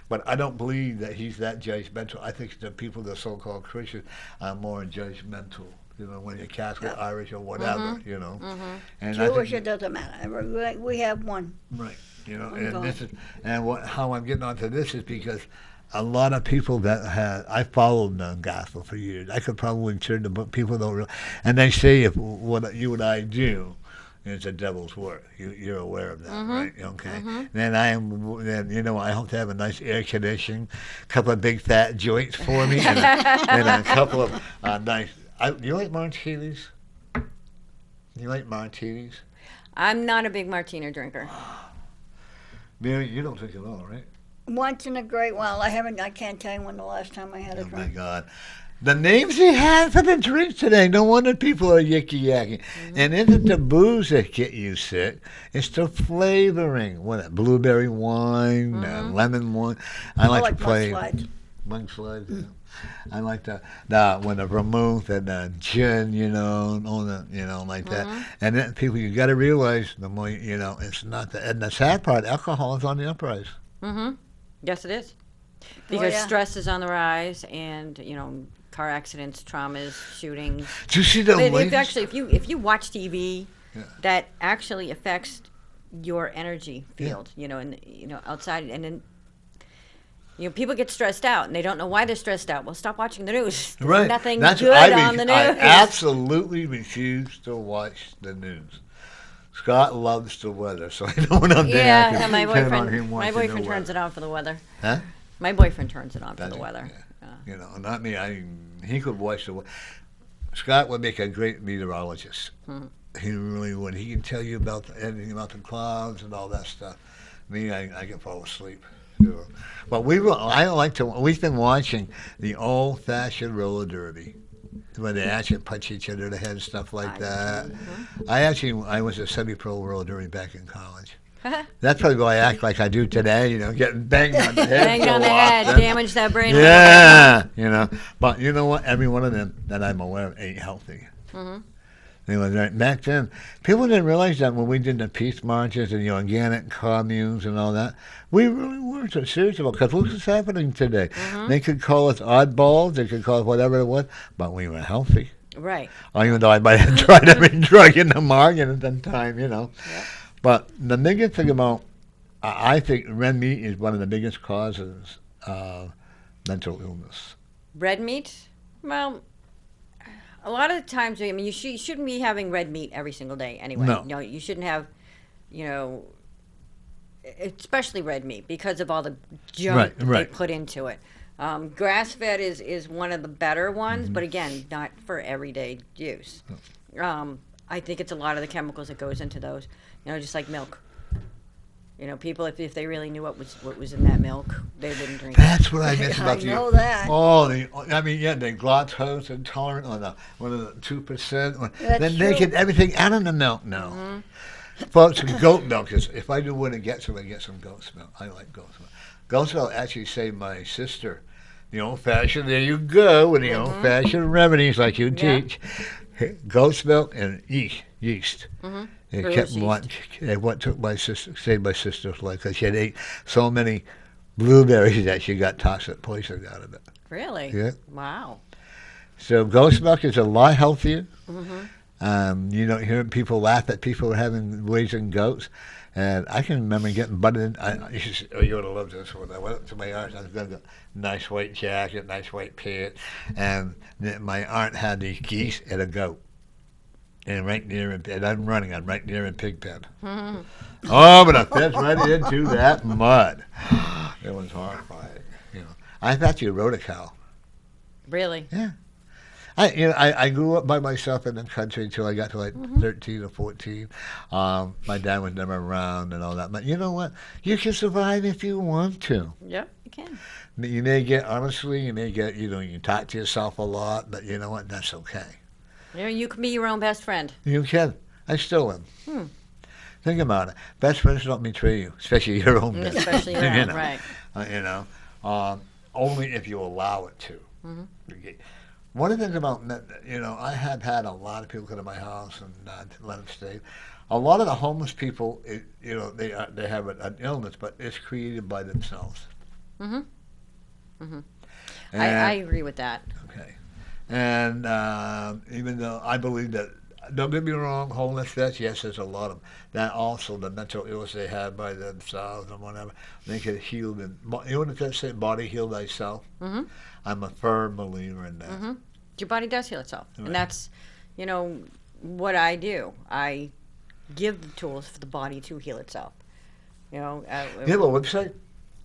but I don't believe that he's that judgmental. I think the people, the so-called Christians, are more judgmental. When you're Catholic, Irish, or whatever, Mm-hmm. And I Jewish, think, it doesn't matter. We have one. right, God. and this is, how I'm getting onto this is because a lot of people that I followed the gospel for years. I could probably turn the book. People don't really, and they say if what you and I do is the devil's work. You're aware of that, right? Okay. Then I hope to have a nice air conditioning, couple of big fat joints for me, and a couple of nice. You like martinis? You like martinis? I'm not a big martini drinker. Mary, you don't drink at all, right? Once in a great while. I can't tell you when the last time I had a Oh my drink. God. The names he had for the drinks today, no wonder people are yicky-yakky. And isn't the booze that get you sick? It's the flavoring. Blueberry wine, lemon wine. I like to play. mudslides. Mudslide, yeah. I like the vermouth and the gin, all the, like that. And then people, you got to realize the more, it's not and the sad part, alcohol is on the uprise. Mm-hmm. Yes, it is. Because yeah. stress is on the rise, and car accidents, traumas, shootings. Do you see the latest? If you watch TV, Yeah. that actually affects your energy field, and outside, and then people get stressed out and they don't know why they're stressed out. Well, stop watching the news. There's Right. nothing That's good on the news. I absolutely refuse to watch the news. Scott loves the weather, so I know what I'm doing. Yeah, my Turn on boyfriend. him My watching the boyfriend turns weather. it on for the weather. Huh? My boyfriend turns it on for Does the he? weather. Yeah. Not me. He could watch the weather. Scott would make a great meteorologist. He really would. He can tell you about anything about the clouds and all that stuff. Me, I can fall asleep. But we've been watching the old-fashioned roller derby, where they actually punch each other in the head and stuff like that. I was a semi-pro roller derby back in college. That's probably why I act like I do today, getting banged on the head. Banged on the head, damage that brain. Yeah, But you know what? Every one of them that I'm aware of ain't healthy. Back then, people didn't realize that when we did the peace marches and the organic communes and all that, we really weren't so serious about it. Because look what's happening today. They could call us oddballs, they could call us whatever it was, but we were healthy. Right. Even though I might have tried every drug in the market at that time, Yep. But the biggest thing about, I think red meat is one of the biggest causes of mental illness. Red meat? Well, a lot of the times, you shouldn't be having red meat every single day anyway. No. You shouldn't have, especially red meat because of all the junk that they put into it. Grass-fed is one of the better ones, but again, not for everyday use. I think it's a lot of the chemicals that goes into those, just like milk. People, if they really knew what was in that milk, they wouldn't drink it. That's what I miss about I know that. Oh, they're lactose intolerant on the 2%. That's Then they true. get everything out of the milk now. Folks, goat milk is, if I do want to get some, I get some goat's milk. I like goat's milk. Goat's milk actually saved my sister. The old-fashioned, there you go, with the old-fashioned remedies like you teach. Goat's milk and yeast. It kept saved my sister's life because she had ate so many blueberries that she got toxic poison out of it. Really? Yeah. Wow. So goat's milk is a lot healthier. You don't hear people laugh at people raising goats. And I can remember getting butted in. You would have loved this one. I went up to my aunt. I was got a nice white jacket, nice white pants. And my aunt had these geese and a goat. And I'm right near in Pigpen. Oh, but I fell right into that mud. It was horrifying. I've actually rode a cow. Really? Yeah. I grew up by myself in the country until I got to 13 or 14. My dad was never around and all that. But you know what? You can survive if you want to. Yep, you can. You can talk to yourself a lot, but you know what? That's okay. You can be your own best friend. You can. I still am. Think about it. Best friends don't betray you, especially your own best friend. Especially your own, right. Only if you allow it to. One of the things about, I have had a lot of people come to my house and let them stay. A lot of the homeless people, they have an illness, but it's created by themselves. I agree with that. Okay. And even though I believe that, don't get me wrong, homeless, yes, there's a lot of them. That also, the mental illness they have by themselves and whatever, they can heal them. You know what they say, body heal thyself? I'm a firm believer in that. Your body does heal itself. Right. And that's, what I do. I give the tools for the body to heal itself. You have a website?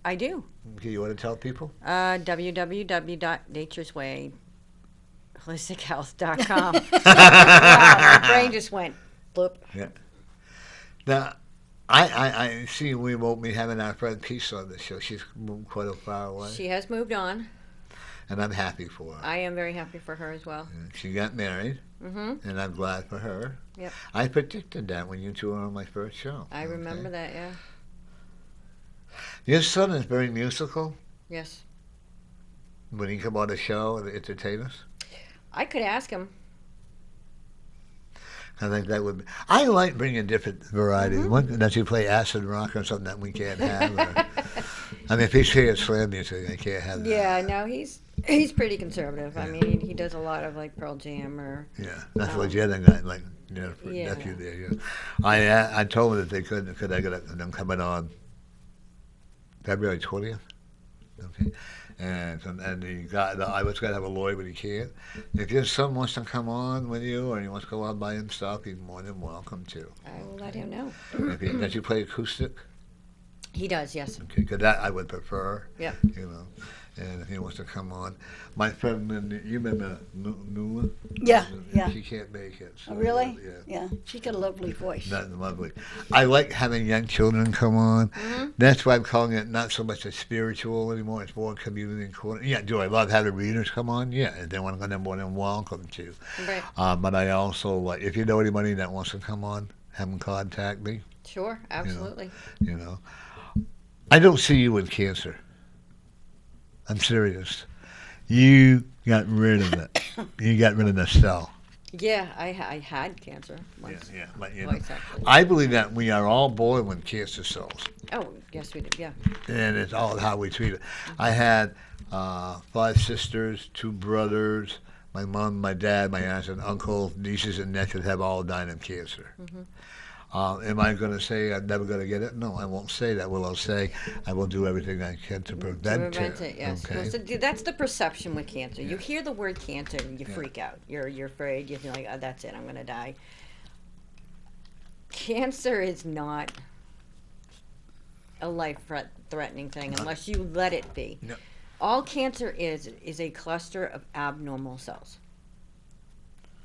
I do. Okay, you want to tell people? www.natureswayholistichealth.com. Wow, my brain just went bloop. Yeah. Now, I see we won't be having our friend Peace on the show. She's moved quite a far away. She has moved on. And I'm happy for her. I am very happy for her as well. She got married, and I'm glad for her. Yep. I predicted that when you two were on my first show. I remember that, yeah. Your son is very musical. Yes. When he come on the show and entertain us. I could ask him. I think that would be. I like bringing different varieties. One that you play acid rock or something that we can't have. Or, if he's playing slam music, I can't have that. Yeah, no, He's pretty conservative. I Yeah. mean, he does a lot of like Pearl Jam or Yeah, that's what Um, the other guy, like, for yeah. nephew there. Yeah. I told them that they couldn't, because I got them coming on February 20th. Okay. And the guy, I was going to have a lawyer, but he can't. If your son wants to come on with you, or he wants to go on by himself, he's more than welcome to. I will let him know. Does he play acoustic? He does, yes. Okay, because that I would prefer. Yep. You know, and if he wants to come on, my friend, you remember Nula? Yeah, yeah. She can't make it. So Oh, really? Yeah. Yeah. She's got a lovely voice. That's lovely. I like having young children come on. Mhm. That's why I'm calling it not so much a spiritual anymore. It's more community and corner. Yeah, do I love having readers come on? Yeah, and they want to come more than welcome to. Right. But I also like, if you know anybody that wants to come on, have them contact me. Sure, absolutely. You know, I don't see you with cancer. I'm serious. You got rid of it. You got rid of the cell. Yeah, I had cancer once. Yeah, but you know, Twice, actually. I believe that we are all born with cancer cells, Oh, yes, we did, yeah. and it's all how we treat it. I had 5 sisters, 2 brothers, my mom, my dad, my aunts and uncles, nieces and nephews have all died of cancer. Mhm. Am I going to say I'm never going to get it? No, I won't say that. Will I say I will do everything I can to prevent it, yes. Okay. Well, so that's the perception with cancer. You Yeah. hear the word cancer and you Yeah. freak out. You're afraid. You feel like, oh, that's it, I'm going to die. Cancer is not a life-threatening thing No. unless you let it be. No. All cancer is a cluster of abnormal cells.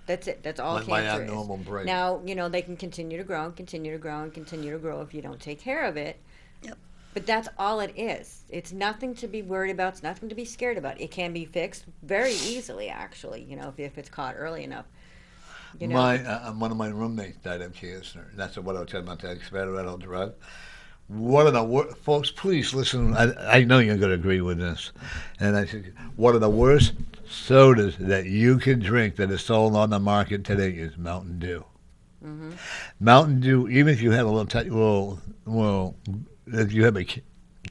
That's it. That's all Like my cancer abnormal is. brain. Now, they can continue to grow and continue to grow and continue to grow if you don't take care of it. Yep. But that's all it is. It's nothing to be worried about. It's nothing to be scared about. It can be fixed very easily, actually, if it's caught early enough. My one of my roommates died of cancer. That's what I was telling about that experimental drug. One of the folks, please listen. I know you're going to agree with this. And I said, one of the worst sodas that you can drink that is sold on the market today is Mountain Dew. Mm-hmm. Mountain Dew, even if you have a little, if you have a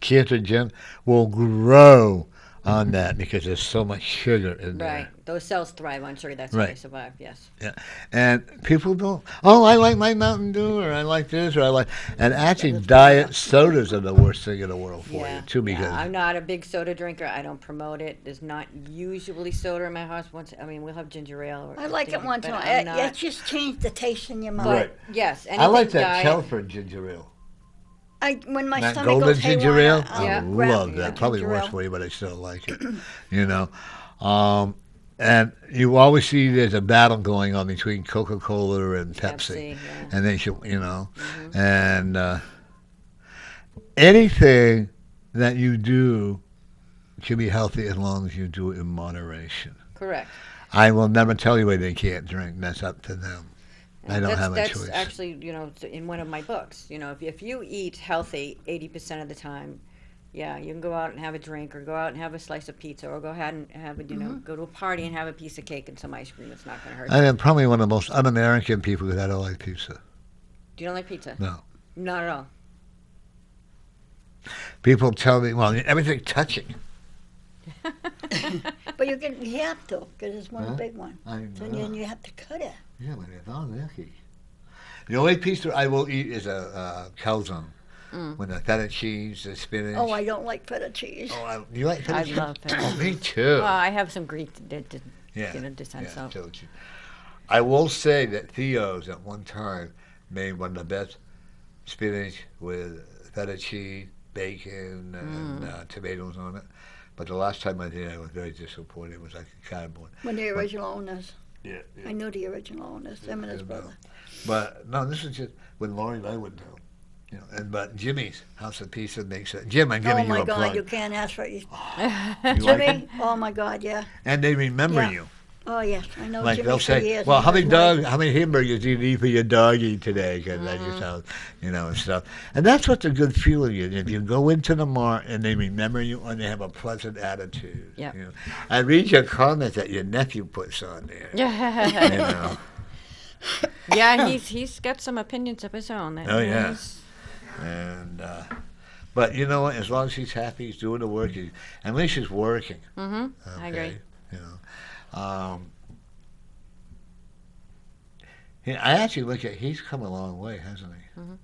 cancer gem, will grow on that because there's so much sugar in there. Right. Those cells thrive on sugar. That's how Right. they survive, yes. Yeah, and people don't. Oh, I like my Mountain Dew, or I like this, or I like. And actually, diet sodas are the worst thing in the world for you too, because I'm not a big soda drinker. I don't promote it. There's not usually soda in my house. We'll have ginger ale. I like it once in a but while. I'm not- It just changed the taste in your mouth. Right. Yes. I like anything that diet- Telford ginger ale. When my That stomach golden goes ginger haywire, ale, I'll Yeah. I grab love a that. Probably ginger worse ale. for you, but I still like it. You know, and you always see there's a battle going on between Coca-Cola and Pepsi, Yeah. and they should, and anything that you do can be healthy as long as you do it in moderation. Correct. I will never tell you why they can't drink. That's up to them. I don't have a That's choice. actually, in one of my books. If you eat healthy 80% of the time, yeah, you can go out and have a drink, or go out and have a slice of pizza, or go ahead and have a, go to a party and have a piece of cake and some ice cream. It's not going to hurt you. I am probably one of the most un-American people because I don't like pizza. You don't like pizza? No. Not at all. People tell me, well, everything touching. But you have to, because it's one Huh? big one. I So know. then you have to cut it. Yeah, but it's all yucky. The only pizza I will eat is a calzone. With the feta cheese, the spinach. Oh, I don't like feta cheese. You like feta I cheese? love feta Oh, me too. Well, I have some Greek yeah. descent, so. Told you. I will say that Theo's at one time made one of the best spinach with feta cheese, bacon, and tomatoes on it. But the last time I did, I was very disappointed. It was like a cardboard. When the original owners. Yeah. I knew the original owners, him and his brother. But no, this is just when Lori and I would know. But Jimmy's House of Pizza makes it. Jim, I'm Oh giving you my a God, plug. you can't ask for it. You like Jimmy? it? Oh my God, yeah. And they remember Yeah. you. Oh yes, I know Like Jimmy they'll for say, years. "Well, and how many his wife. how many hamburgers do you need for your doggy today?" Because that's just how, and stuff. And that's what's a good feeling is if you go into the mart and they remember you and they have a pleasant attitude. Yep. I read your comments that your nephew puts on there. Yeah. Yeah, he's got some opinions of his own. Oh, yeah. is- And But you know what? As long as he's happy, he's doing the work. At least he's working. Mm-hmm. I agree. Okay? You know, I actually look at. He's come a long way, hasn't he? Mm-hmm.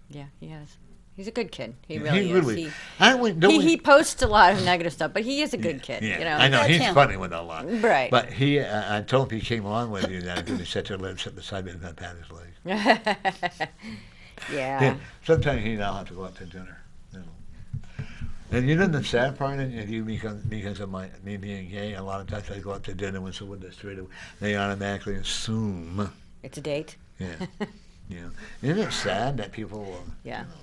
Yeah, he has. He's a good kid. He Yeah, really he is. really- I wouldn't- don't He we- posts a lot of negative stuff, but he is a good kid. Yeah, You know, I know That's he's him. funny with a lot. Right. But he, I told him he came on with you that I'm going to sit there, let him sit beside me and pat his leg. yeah. Yeah, sometimes he and I'll have to go out to dinner. You know. And you know the sad part, if you because of me being gay, a lot of times I go out to dinner with someone that's straight away, they automatically assume, It's a date. yeah, you know. Isn't it sad that people, Yeah. you know,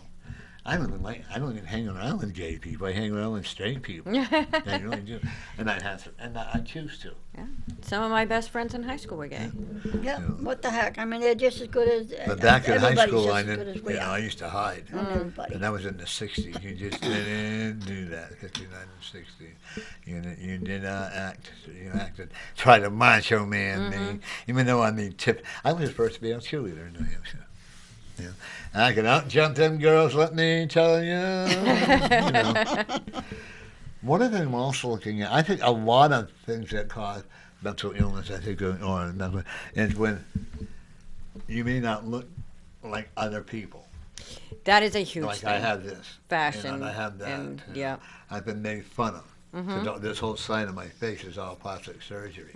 I don't even hang around with gay people. I hang around with straight people. I really do, and I choose to. Yeah. Some of my best friends in high school were gay. Yeah, what the heck? I mean, they're just as good as But back in high everybody's school, just I as good didn't. as we You know, I are. used to hide. Everybody. And that was in the 60s. You just didn't do that. 59 and 60s. You did not act. You acted. Try to macho man me. Even though I'm the tip. I was the first female cheerleader in New Hampshire. Yeah. I could out jump them girls, let me tell you. You know. One of the things I'm also looking at, I think a lot of things that cause mental illness, I think, or mental, is when you may not look like other people. That is a huge Like thing. I have this. Fashion. And I have that. And, you know. yeah. I've been made fun of. So this whole side of my face is all plastic surgery.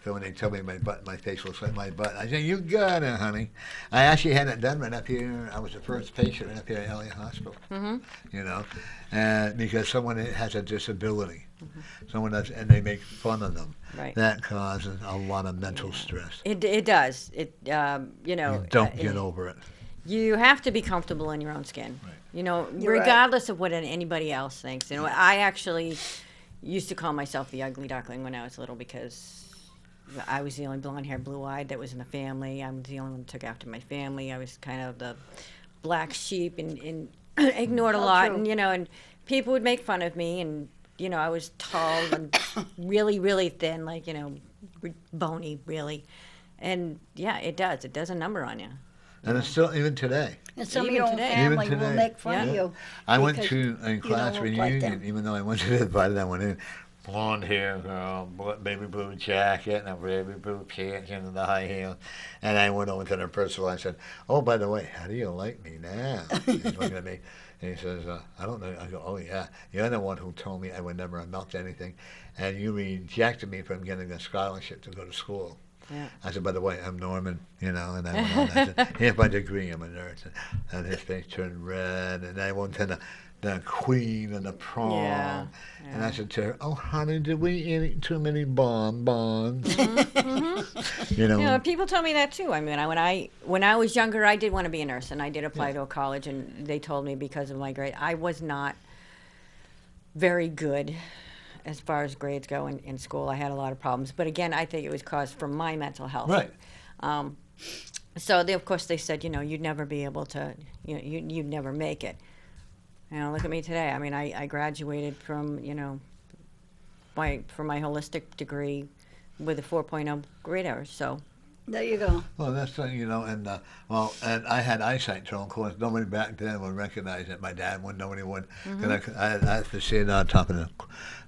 So when they tell me my face looks like my butt, I say, you got it, honey. I actually had it done right up here. I was the first patient right up here at Elliott Hospital. You know, and because someone has a disability, someone does, and they make fun of them. Right. That causes a lot of mental stress. It does. It you know. You don't get over it. You have to be comfortable in your own skin. Right. You know, You're right. regardless of what anybody else thinks. You know, I actually used to call myself the ugly duckling when I was little because I was the only blonde-haired, blue-eyed that was in the family. I was the only one that took after my family. I was kind of the black sheep and ignored a How lot. true. And, you know, and people would make fun of me. And, you know, I was tall and really, really thin, like, you know, bony, really. And, yeah, it does. It does a number on you. And it's still, even today. And some Even of your own today. family Even will today. make fun of Yeah. you. I went because to a you class don't look like reunion, them. even though I went to the party that went in. Blonde hair girl, baby blue jacket, and a baby blue pants, and the high heels. And I went over to the principal and I said, "Oh, by the way, how do you like me now?" He's looking at me, and he says, "I don't know." I go, "Oh yeah, you're the one who told me I would never amount to anything, and you rejected me from getting a scholarship to go to school." Yeah. I said, "By the way, I'm Norman, you know," and I went on. I said, "Here's my degree, I'm a nurse." And his face turned red, and I went to the queen of the prom. Yeah, And I said to her, "Oh, honey, did we eat too many bonbons?" You know, You know, people tell me that too. I mean, when I was younger, I did want to be a nurse, and I did apply to a college, and they told me because of my grade, I was not very good as far as grades go in school. I had a lot of problems, but again, I think it was caused from my mental health. right. So of course they said, you know, you'd never be able to, you know, you'd never make it. You know, look at me today. I mean, I graduated from, you know, from my holistic degree with a 4.0 grade average. So There you go. Well, that's you know, and and I had eyesight trouble. Of course, nobody back then would recognize it. My dad would, nobody would. I had to see it on top of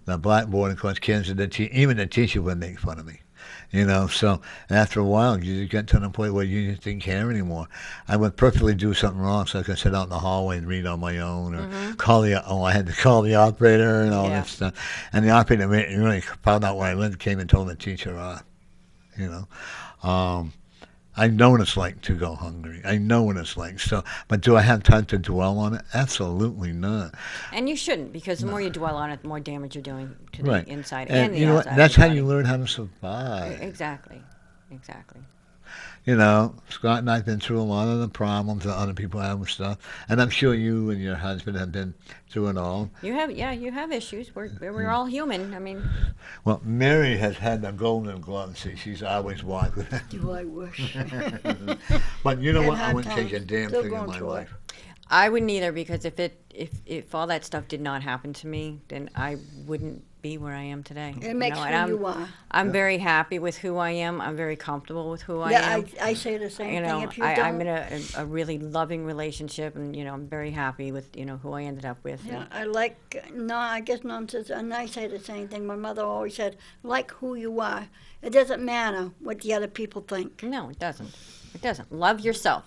the blackboard. Of course, kids and even the teacher would make fun of me. You know, so after a while, you just get to the point where you just didn't care anymore. I would perfectly do something wrong, so I could sit out in the hallway and read on my own, or I had to call the operator and all Yeah. that stuff. And the operator really found out where I lived, came and told the teacher off. You know, I know what it's like to go hungry. I know what it's like. So, but do I have time to dwell on it? Absolutely not. and you shouldn't, because the more you dwell on it, the more damage you're doing to the Right. inside And and the you know what? outside. of That's your how you body. learn how to survive. Exactly. You know, Scott and I have been through a lot of the problems that other people have with stuff, and I'm sure you and your husband have been through it all. You have issues. We're all human. I mean, Well, Mary has had the golden glove. See, she's always walked with it. Do I wish? But you know And what? I hard wouldn't change a times. damn Still thing in going my through it. life. I wouldn't either, because if all that stuff did not happen to me, then I wouldn't be where I am today. It makes and who you are. I'm very happy with who I am. I'm very comfortable with who I Yeah, am. I say the same You thing. know, If you I'm don't, in a really loving relationship, and I'm very happy with who I ended up with. yeah, I guess none says, and I say the same thing. My mother always said, like who you are. It doesn't matter what the other people think. No, it doesn't. It doesn't. Love yourself.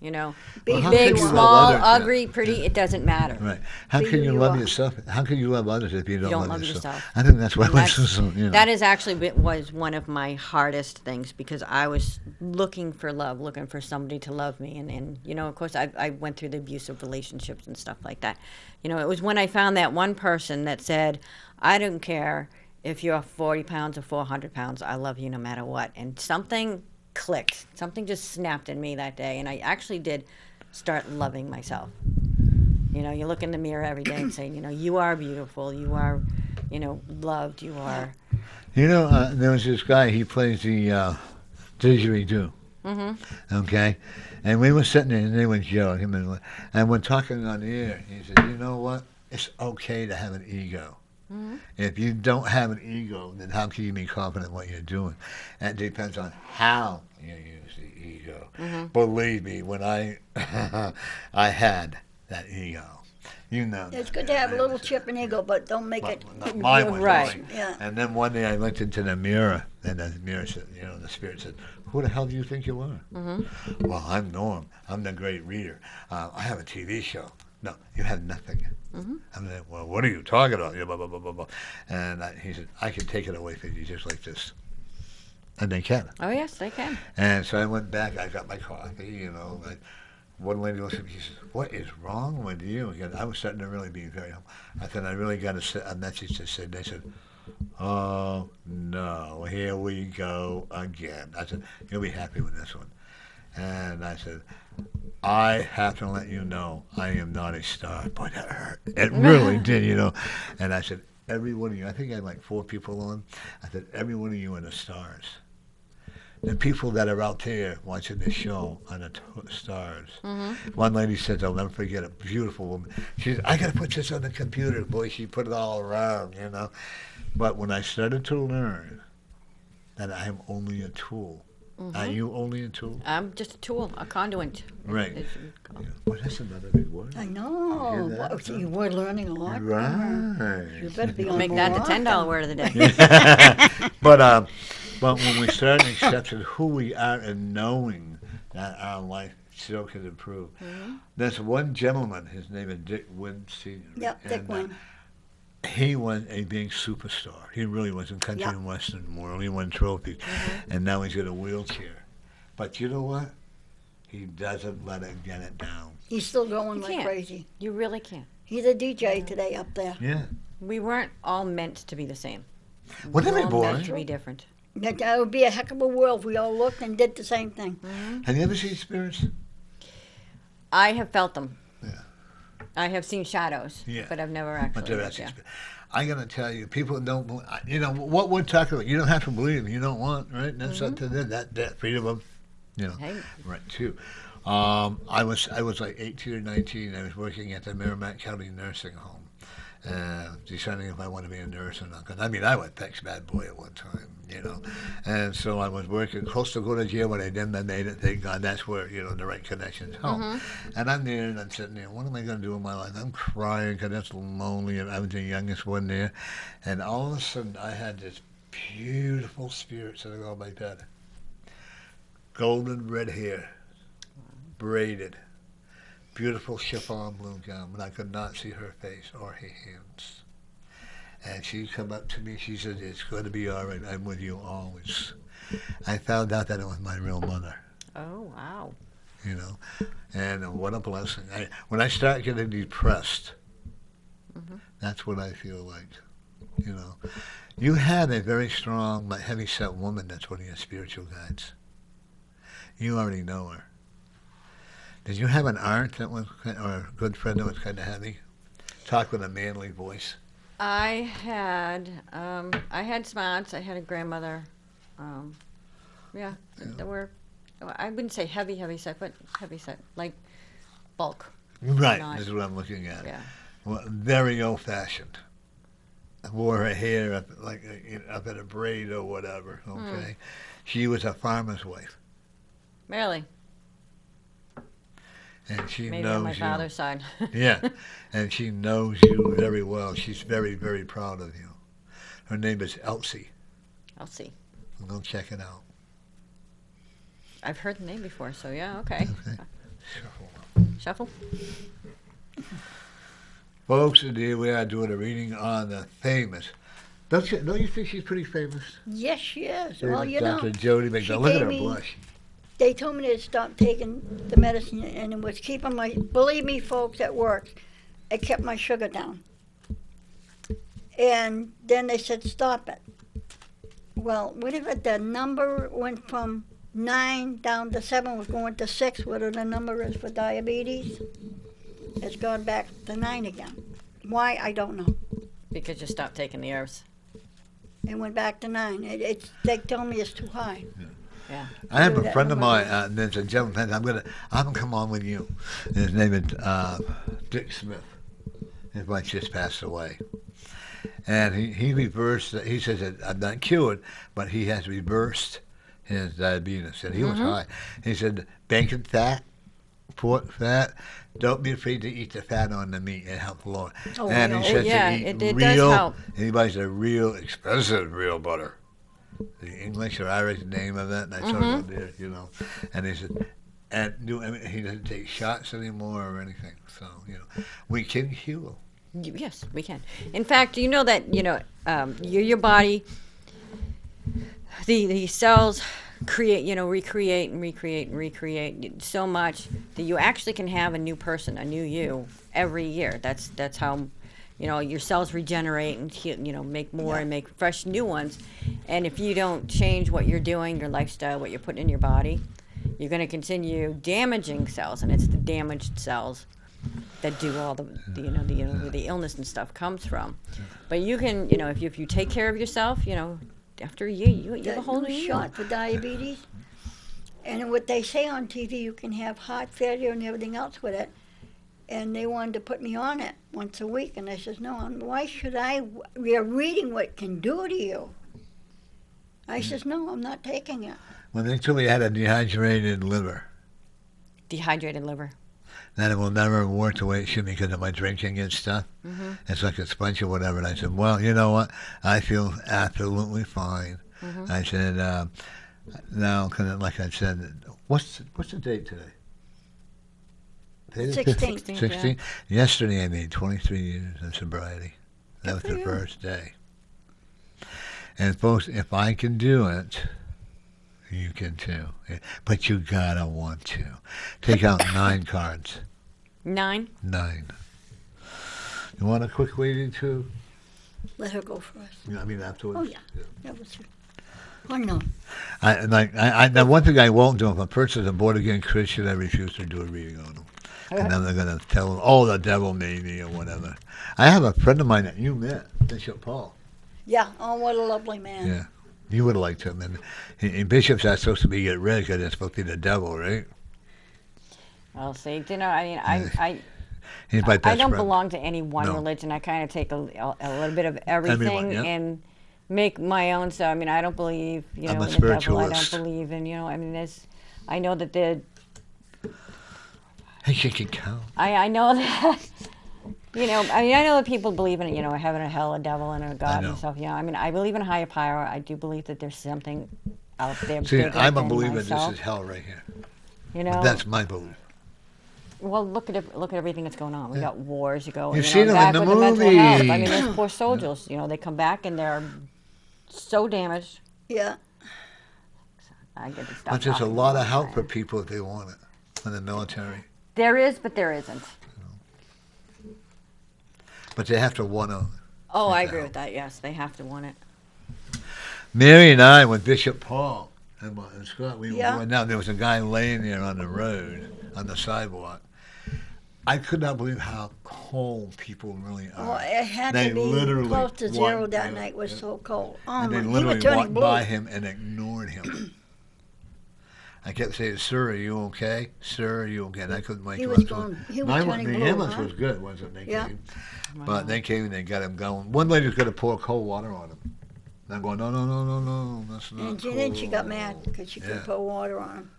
Be Well, who how Big, could you you are. small, others? Yeah, ugly, pretty, it doesn't matter. Right. How Be can who you you love are. yourself? How can you love others if you You don't love yourself. I think that's why And we're that's- so, That is actually was one of my hardest things, because I was looking for love, looking for somebody to love me. And of course, I went through the abusive relationships and stuff like that. It was when I found that one person that said, I don't care if you're 40 pounds or 400 pounds, I love you no matter what. And something clicked. Something just snapped in me that day. And I actually did start loving myself. You look in the mirror every day and say, you are beautiful, you are, loved, you are. There was this guy, he plays the didgeridoo. Mm-hmm. Okay? And we were sitting there, and they were Joe, and we're talking on the air. He said, you know what? It's okay to have an ego. Mm-hmm. If you don't have an ego, then how can you be confident in what you're doing? That depends on how you use the ego. Mm-hmm. Believe me, when I I had that ego, It's good to have a little chip and ego, but don't make it. Mine was Right. going. Yeah. And then one day I looked into the mirror, and the mirror said, the spirit said, who the hell do you think you are? Mm-hmm. Well, I'm Norm. I'm the great reader. I have a TV show. No, you have nothing. Mm-hmm. I'm like, well, what are you talking about? Blah, blah, blah, blah, blah. And he said, I can take it away from you just like this. And they can. Oh, yes, they can. And so I went back. I got my coffee, one lady looked at me. She said, what is wrong with you? Because I was starting to really be very humble. I said, I really got a message to send. They said, oh, no, here we go again. I said, you'll be happy with this one. And I said, I have to let you know I am not a star. Boy, that hurt. It really did, And I said, every one of you, I think I had like 4 people on. I said, every one of you are the stars. The people that are out there watching this show are the stars. Mm-hmm. One lady said, I'll never forget, a beautiful woman. She said, I got to put this on the computer. Boy, she put it all around, But when I started to learn that I am only a tool, are you only a tool? I'm just a tool, a conduit. Right. It's- Well, that's another big word. I know. You hear that? Wow, so you were learning a lot. Right. You better be on Make more that the often. $10 word of the day. But when we start accepting who we are and knowing that our life still can improve, there's one gentleman, his name is Dick Wynn Sr. Yep, Dick Wynn. He was a big superstar. He really was in country and western world. He won trophies, and now he's in a wheelchair. But you know what? He doesn't let it get it down. He's still going You like can't. crazy. You really can't. He's a DJ today up there. Yeah. We weren't all meant to be the same. Wouldn't We're it be all boring? meant to be different. That would be a heck of a world if we all looked and did the same thing. Have you ever seen spirits? I have felt them. Yeah. I have seen shadows, Yeah. but I've never actually. But they're lived, actually yeah. spirits. I gotta tell you, people don't. What we're talking about. You don't have to believe. You don't want, right? That's up to them. That freedom of, Hey. right too. I was like 18 or 19. I was working at the Merrimack County Nursing Home, deciding if I want to be a nurse or not. Because I was Peck's bad boy at one time, And so I was working close to going to jail, but I didn't. I made it. Thank God. That's where the right connections help. And I'm there, and I'm sitting there. What am I going to do in my life? I'm crying because that's lonely, and I was the youngest one there. And all of a sudden, I had this beautiful spirit sitting on my bed, golden red hair, braided, beautiful chiffon blue gown, but I could not see her face or her hands. And she come up to me, she said, it's going to be all right, I'm with you always. I found out that it was my real mother, Oh wow. And what a blessing. When I start getting depressed, that's what I feel like, You had a very strong, but heavy-set woman that's one of your spiritual guides. You already know her. Did you have an aunt that was, or a good friend that was kind of heavy? Talk with a manly voice. I had some aunts. I had a grandmother. That were, I wouldn't say heavy set, but heavy set, like bulk. Right, Not- this is what I'm looking at. Yeah. Well, very old-fashioned. wore her hair up like up in a braid or whatever. Okay, she was a farmer's wife, Really? and she Maybe knows on my you. father's side. Yeah, and she knows you very well. She's very, very proud of you. Her name is Elsie. I'll see. Go check it out. I've heard the name before, so yeah, okay. Shuffle? Folks, today we are doing a reading on the famous. Don't you think she's pretty famous? Yes, she is. Well, you know, Dr. Jodie MacDonald. Look at gave her me- blush. they told me to stop taking the medicine, and it was keeping my, believe me, folks, it works. It kept my sugar down. And then they said, stop it. Well, whatever, the number went from 9 down to 7, was going to 6, whatever the number is for diabetes. It's gone back to 9 again. Why, I don't know. Because you stopped taking the herbs. It went back to 9. They told me it's too high. Yeah. I have do a that friend of number. mine. There's a gentleman. I'm gonna come on with you. His name is Dick Smith. His wife just passed away, and he reversed. He says that I'm not cured, but he has reversed his diabetes, and he was high. He said bacon fat, pork fat. Don't be afraid to eat the fat on the meat. It helps lower. Oh, and no. he said Yeah, to eat it does real. help. He buys a real expensive real butter. The English or Irish name of it, and I saw it out there, And he said, he doesn't take shots anymore or anything. So, we can heal. Yes, we can. In fact, you know that, your body, the cells recreate and recreate and recreate so much that you actually can have a new person, a new you, every year. That's how, your cells regenerate and heal, make more and make fresh new ones. And if you don't change what you're doing, your lifestyle, what you're putting in your body, you're going to continue damaging cells, and it's the damaged cells that do all where the illness and stuff comes from. But you can, if you take care of yourself, after a year, you have a whole new you. shot for diabetes. And what they say on TV, you can have heart failure and everything else with it. And they wanted to put me on it once a week. And I says, no, why should I? We are reading what it can do to you. I says, no, I'm not taking it. When they told me I had a dehydrated liver, Dehydrated liver. that it will never work the way it should because of my drinking and stuff. It's like a sponge or whatever. And I said, well, you know what? I feel absolutely fine. I said, now, like I said, what's the date today? 16th. 16. Yesterday I made 23 years of sobriety. That was for the you. first day. And folks, if I can do it, you can too. But you gotta want to. Take out 9 cards. 9. 9. You want a quick waiting too? Let her go first. I mean afterwards. Oh, yeah. That was her. Oh, no. The one thing I won't do if a person's a born again Christian, I refuse to do a reading on them. And then they're going to tell them, oh, the devil made me or whatever. I have a friend of mine that you met, Bishop Paul. Yeah. Oh, what a lovely man. Yeah. You would have liked him. And bishops are supposed to be get rid because they're supposed to be the devil, right? Well, see, I He's my I best don't friend. belong to any one No. religion. I kind of take a little bit of everything yeah. and make my own. So, I don't believe, I'm in a the devil. I spiritualist. don't believe in, I know that the Hey, she can count. I know that, I know that people believe in, a heaven, a hell, a devil, and a God know. and stuff. I believe in a higher power. I do believe that there's something out there See, bigger I'm a than believer myself, this is hell right here. That's That's my belief. Well, look at everything that's going on. We got wars. You've seen them back in the with mental health. movies. Those poor soldiers. They come back and they're so damaged. Yeah. I get to stop. But there's a talking lot about of help that. for people if they want it in the military. There is, but there isn't. But they have to want to. Oh, I Yeah. agree with that. Yes, they have to want it. Mary and I with Bishop Paul and Scott, we Yeah. were going down. There was a guy laying there on the road, on the sidewalk. I could not believe how cold people really are. Well, it had They to be literally close to 0 walked- that night. It was so cold. Oh, and my. they He literally was turning walked blue. by him and ignored him. I kept saying, "Sir, are you okay? Sir, are you okay?" And I couldn't make He him was up to it. going. He was No, turning the blue, ambulance huh? was good, wasn't it? They Yeah. came. Wow. But they came and they got him going. One lady was going to pour cold water on him. And I'm going, no, no, no, no, no, that's not And cold. then she got mad because she Yeah. couldn't pour water on him.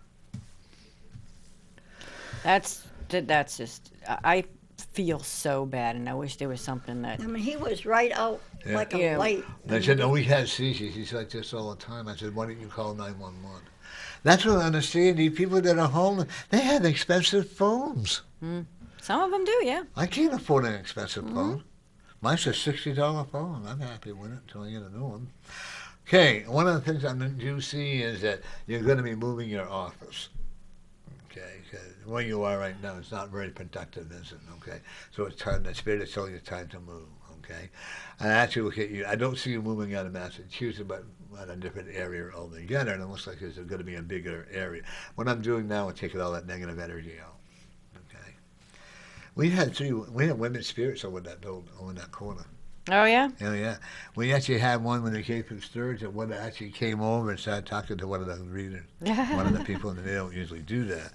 That's just. I feel so bad, and I wish there was something that. I mean, he was right out Yeah. like a Yeah. light. They said, no, we had seizures. He's like this all the time. I said, why don't you call 911? That's what I understand. These people that are homeless, they have expensive phones. Some of them do, yeah. I can't afford an expensive phone. Mine's a $60 phone. I'm happy with it until I get a new one. Okay, one of the things I do see is that you're going to be moving your office. Okay, 'cause where you are right now, it's not very productive, is it? Okay, so it's time. The spirit is telling you it's time to move. Okay, and actually look at you. I don't see you moving out of Massachusetts, but at a different area altogether. And it looks like there's going to be a bigger area. What I'm doing now is taking all that negative energy out. Okay, we had women's spirits over that building, over that corner. Oh yeah. Oh yeah, we actually had one when they came from Sturge. That one actually came over and started talking to one of the readers, one of the people, and they don't usually do that.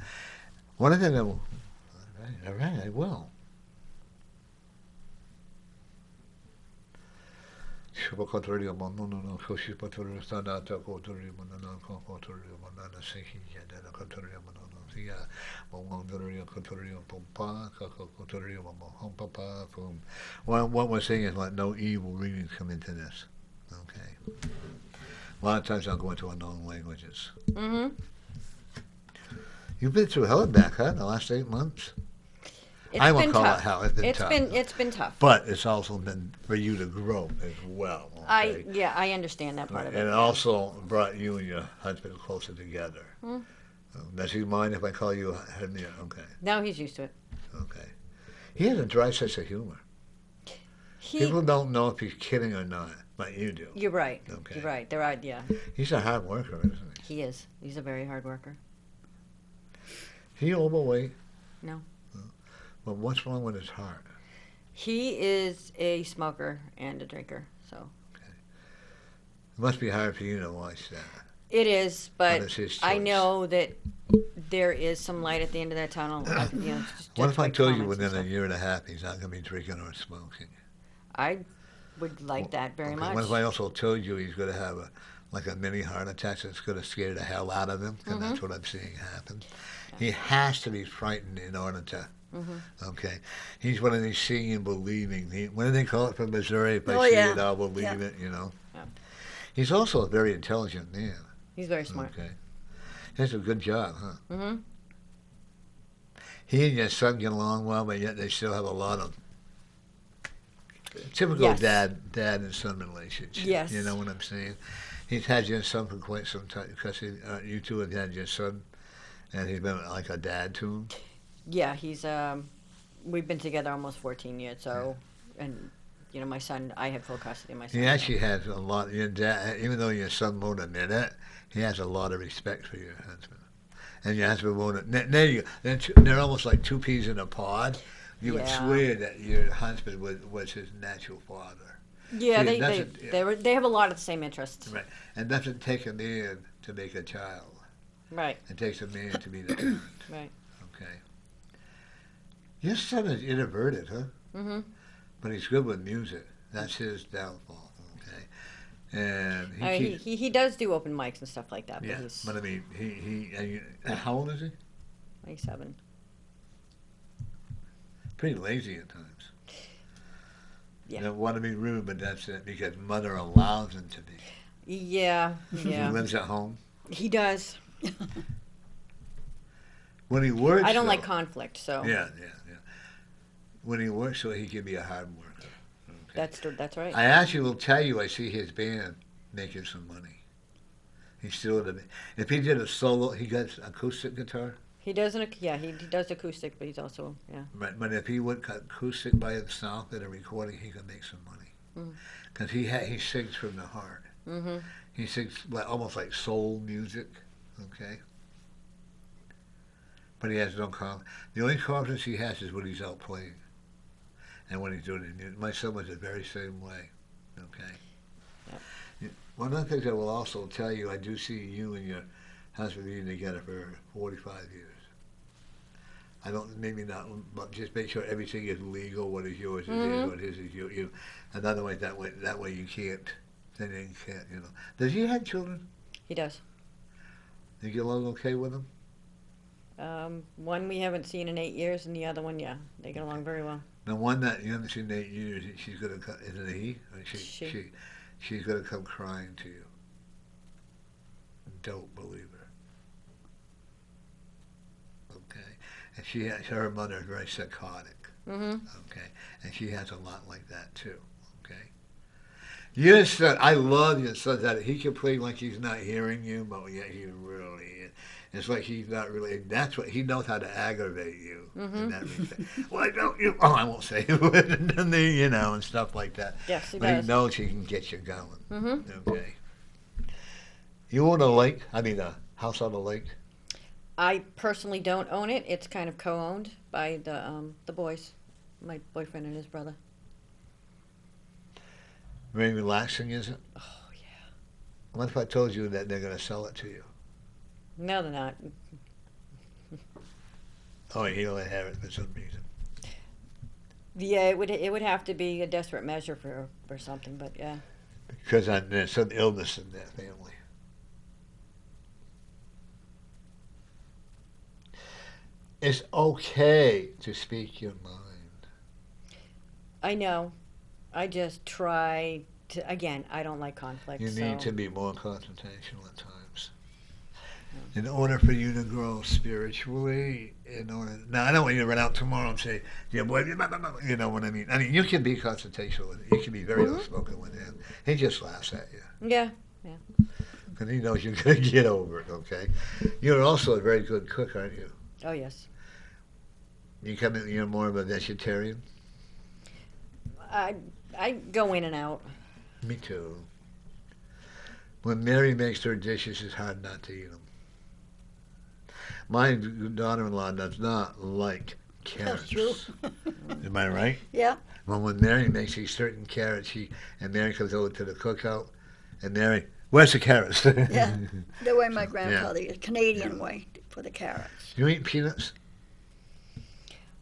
One of them, all right, I will. What we're saying is let no evil readings come into this. Okay. A lot of times I'll go into unknown languages. Mm-hmm. You've been through hell and back, huh, in the last 8 months? I won't call it hell. It's been tough. It's been tough. But it's also been for you to grow as well. Okay? I understand that part of it. And it also brought you and your husband closer together. Does he mind if I call you Henry? Okay. Now he's used to it. Okay. He has a dry sense of humor. People don't know if he's kidding or not, but you do. You're right. Okay. You're right. They're right. Yeah. He's a hard worker, isn't he? He is. He's a very hard worker. He overweight. No. But what's wrong with his heart? He is a smoker and a drinker. So. It must be hard for you to watch that. It is, but it's his I choice. know that there is some light at the end of that tunnel. What if I by told you comments and within a stuff. year and a half he's not going to be drinking or smoking? I would like that very Okay, much. What if I also told you he's going to have a mini heart attack that's going to scare the hell out of him? Because that's what I'm seeing happen. He has to be frightened in order to. Okay, he's one of these seeing and believing. What do they call it from Missouri? If I see it, I'll believe it. You know. Yeah. He's also a very intelligent man. He's very smart. Okay, he does a good job, huh? Mm-hmm. He and your son get along well, but yet they still have a lot of typical Yes. dad and son relationship. Yes. You know what I'm saying? He's had your son for quite some time because you two have had your son, and he's been like a dad to him. Yeah, he's we've been together almost 14 years. So, and my son, I have full custody of my son. He actually has a lot. Your dad, even though your son won't admit it, he has a lot of respect for your husband, and your husband won't. There you go. They're almost like two peas in a pod. You would swear that your husband was his natural father. Yeah, See, they have a lot of the same interests. Right, and doesn't take a man to make a child. Right. It takes a man to be the parent. Right. Okay. Your son is introverted, huh? Mm-hmm. But he's good with music. That's his downfall. Okay. And he does do open mics and stuff like that. But yeah, he's but I mean, how old is he? 27. Pretty lazy at times. Yeah. You don't want to be rude, but that's it because mother allows him to be. Yeah. He lives at home. He does. When he works, I don't though, like conflict, so. Yeah. When he works, so he can be a hard worker. Okay. That's right. I actually will tell you, I see his band making some money. He's still if he did a solo, he got acoustic guitar. He does he does acoustic, but he's also Right, but if he went acoustic by himself at a recording, he could make some money. Because he sings from the heart. Mm-hmm. He sings almost like soul music, okay? But he has no confidence. The only confidence he has is when he's out playing and when he's doing it. My son was the very same way, okay? Yep. One of the things I will also tell you, I do see you and your has been together for 45 years. I don't, maybe not, but just make sure everything is legal. What is yours is his, what his is you. Another way, that way you can't, then you can't, you know. Does he have children? He does. You get along okay with him? One we haven't seen in 8 years, and the other one, yeah, they get along very well. The one that you haven't seen in 8 years, she's gonna come, is it a he? Or she's gonna come crying to you. Don't believe her. Okay. And her mother is very psychotic. Okay. And she has a lot like that too. Okay. Your son, I love your son that he can play like he's not hearing you, but yeah, he really is. It's like he's not really. That's what he knows, how to aggravate you. In that respect. Why don't you? Oh, I won't say it. You know, and stuff like that. Yes, he but does. he knows he can get you going. Okay. You own a lake? I mean, a house on a lake? I personally don't own it. It's kind of co-owned by the boys, my boyfriend and his brother. Very relaxing, is it? Oh yeah. What if I told you that they're going to sell it to you? No, they're not. Oh, he'll inherit for some reason. Yeah, it would have to be a desperate measure for something, but yeah. Because there's some illness in that family. It's okay to speak your mind. I know. I just try to. Again, I don't like conflict. You so. need to be more confrontational at times. In order for you to grow spiritually, now I don't want you to run out tomorrow and say, "Yeah, boy," you know what I mean. I mean, you can be confrontational with him. You can be very outspoken with him. He just laughs at you. Yeah. Because he knows you're going to get over it. Okay. You're also a very good cook, aren't you? Oh yes. You're more of a vegetarian? I go in and out. Me too. When Mary makes her dishes, it's hard not to eat them. My daughter-in-law does not like carrots. That's true. Am I right? Yeah. Well, when Mary makes these certain carrots, and Mary comes over to the cookout, and Mary, where's the carrots? Yeah. The way my grandfather is, Canadian way for the carrots. You eat peanuts?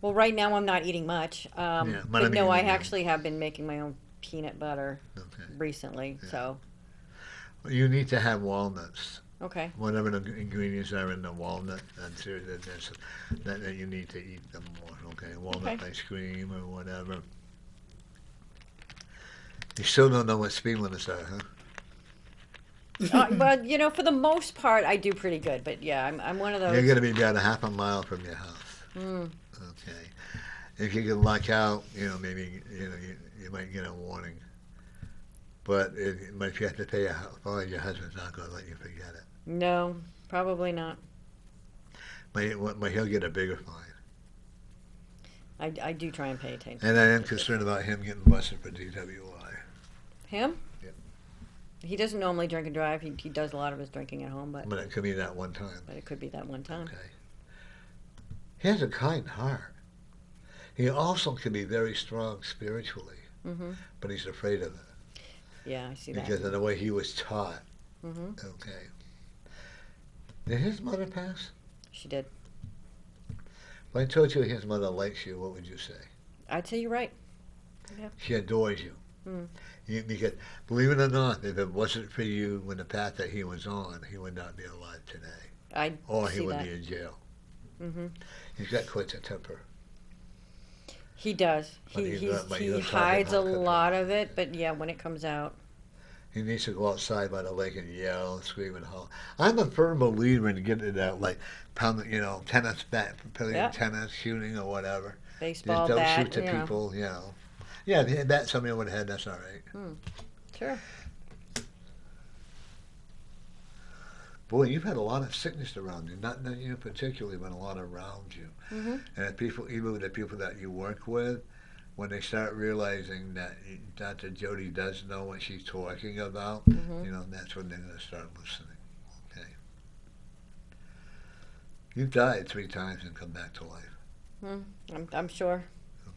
Well, right now I'm not eating much. But no, I actually have been making my own peanut butter recently. Yeah. So. Well, you need to have walnuts. Okay. Whatever the ingredients are in the walnut, that you need to eat them more. Okay, walnut ice cream or whatever. You still don't know what speed limits are, huh? But you know, for the most part, I do pretty good. But yeah, I'm one of those. You're going to be about a half a mile from your house. Okay. If you can luck out, maybe you might get a warning. But if you have to pay a fine, your husband's not going to let you forget it. No, probably not. But he'll get a bigger fine. I do try and pay attention. And I am concerned about him getting busted for DWI. Him? Yeah. He doesn't normally drink and drive. He does a lot of his drinking at home, but it could be that one time. But it could be that one time. Okay. He has a kind heart. He also can be very strong spiritually, but he's afraid of it. Yeah, I see that. Because of the way he was taught. Okay. Did his mother pass? She did. If I told you his mother likes you, what would you say? I'd say you're right. Yeah. She adores you. Because, believe it or not, if it wasn't for you when the path that he was on, he would not be alive today. Or he would be in jail. He's got quite a temper. He does. He hides a lot of it, but yeah, when it comes out. He needs to go outside by the lake and yell and scream and holler. I'm a firm believer in getting it out, like pounding, tennis bat, playing tennis, shooting or whatever. Baseball Just don't bat, shoot to people, Yeah, if you hit that somebody over the head, that's all right. Sure. Boy, you've had a lot of sickness around you. Not you particularly, but a lot around you. And people, even the people that you work with, when they start realizing that Dr. Jodie does know what she's talking about, that's when they're going to start listening. Okay. You've died 3 times and come back to life. I'm sure.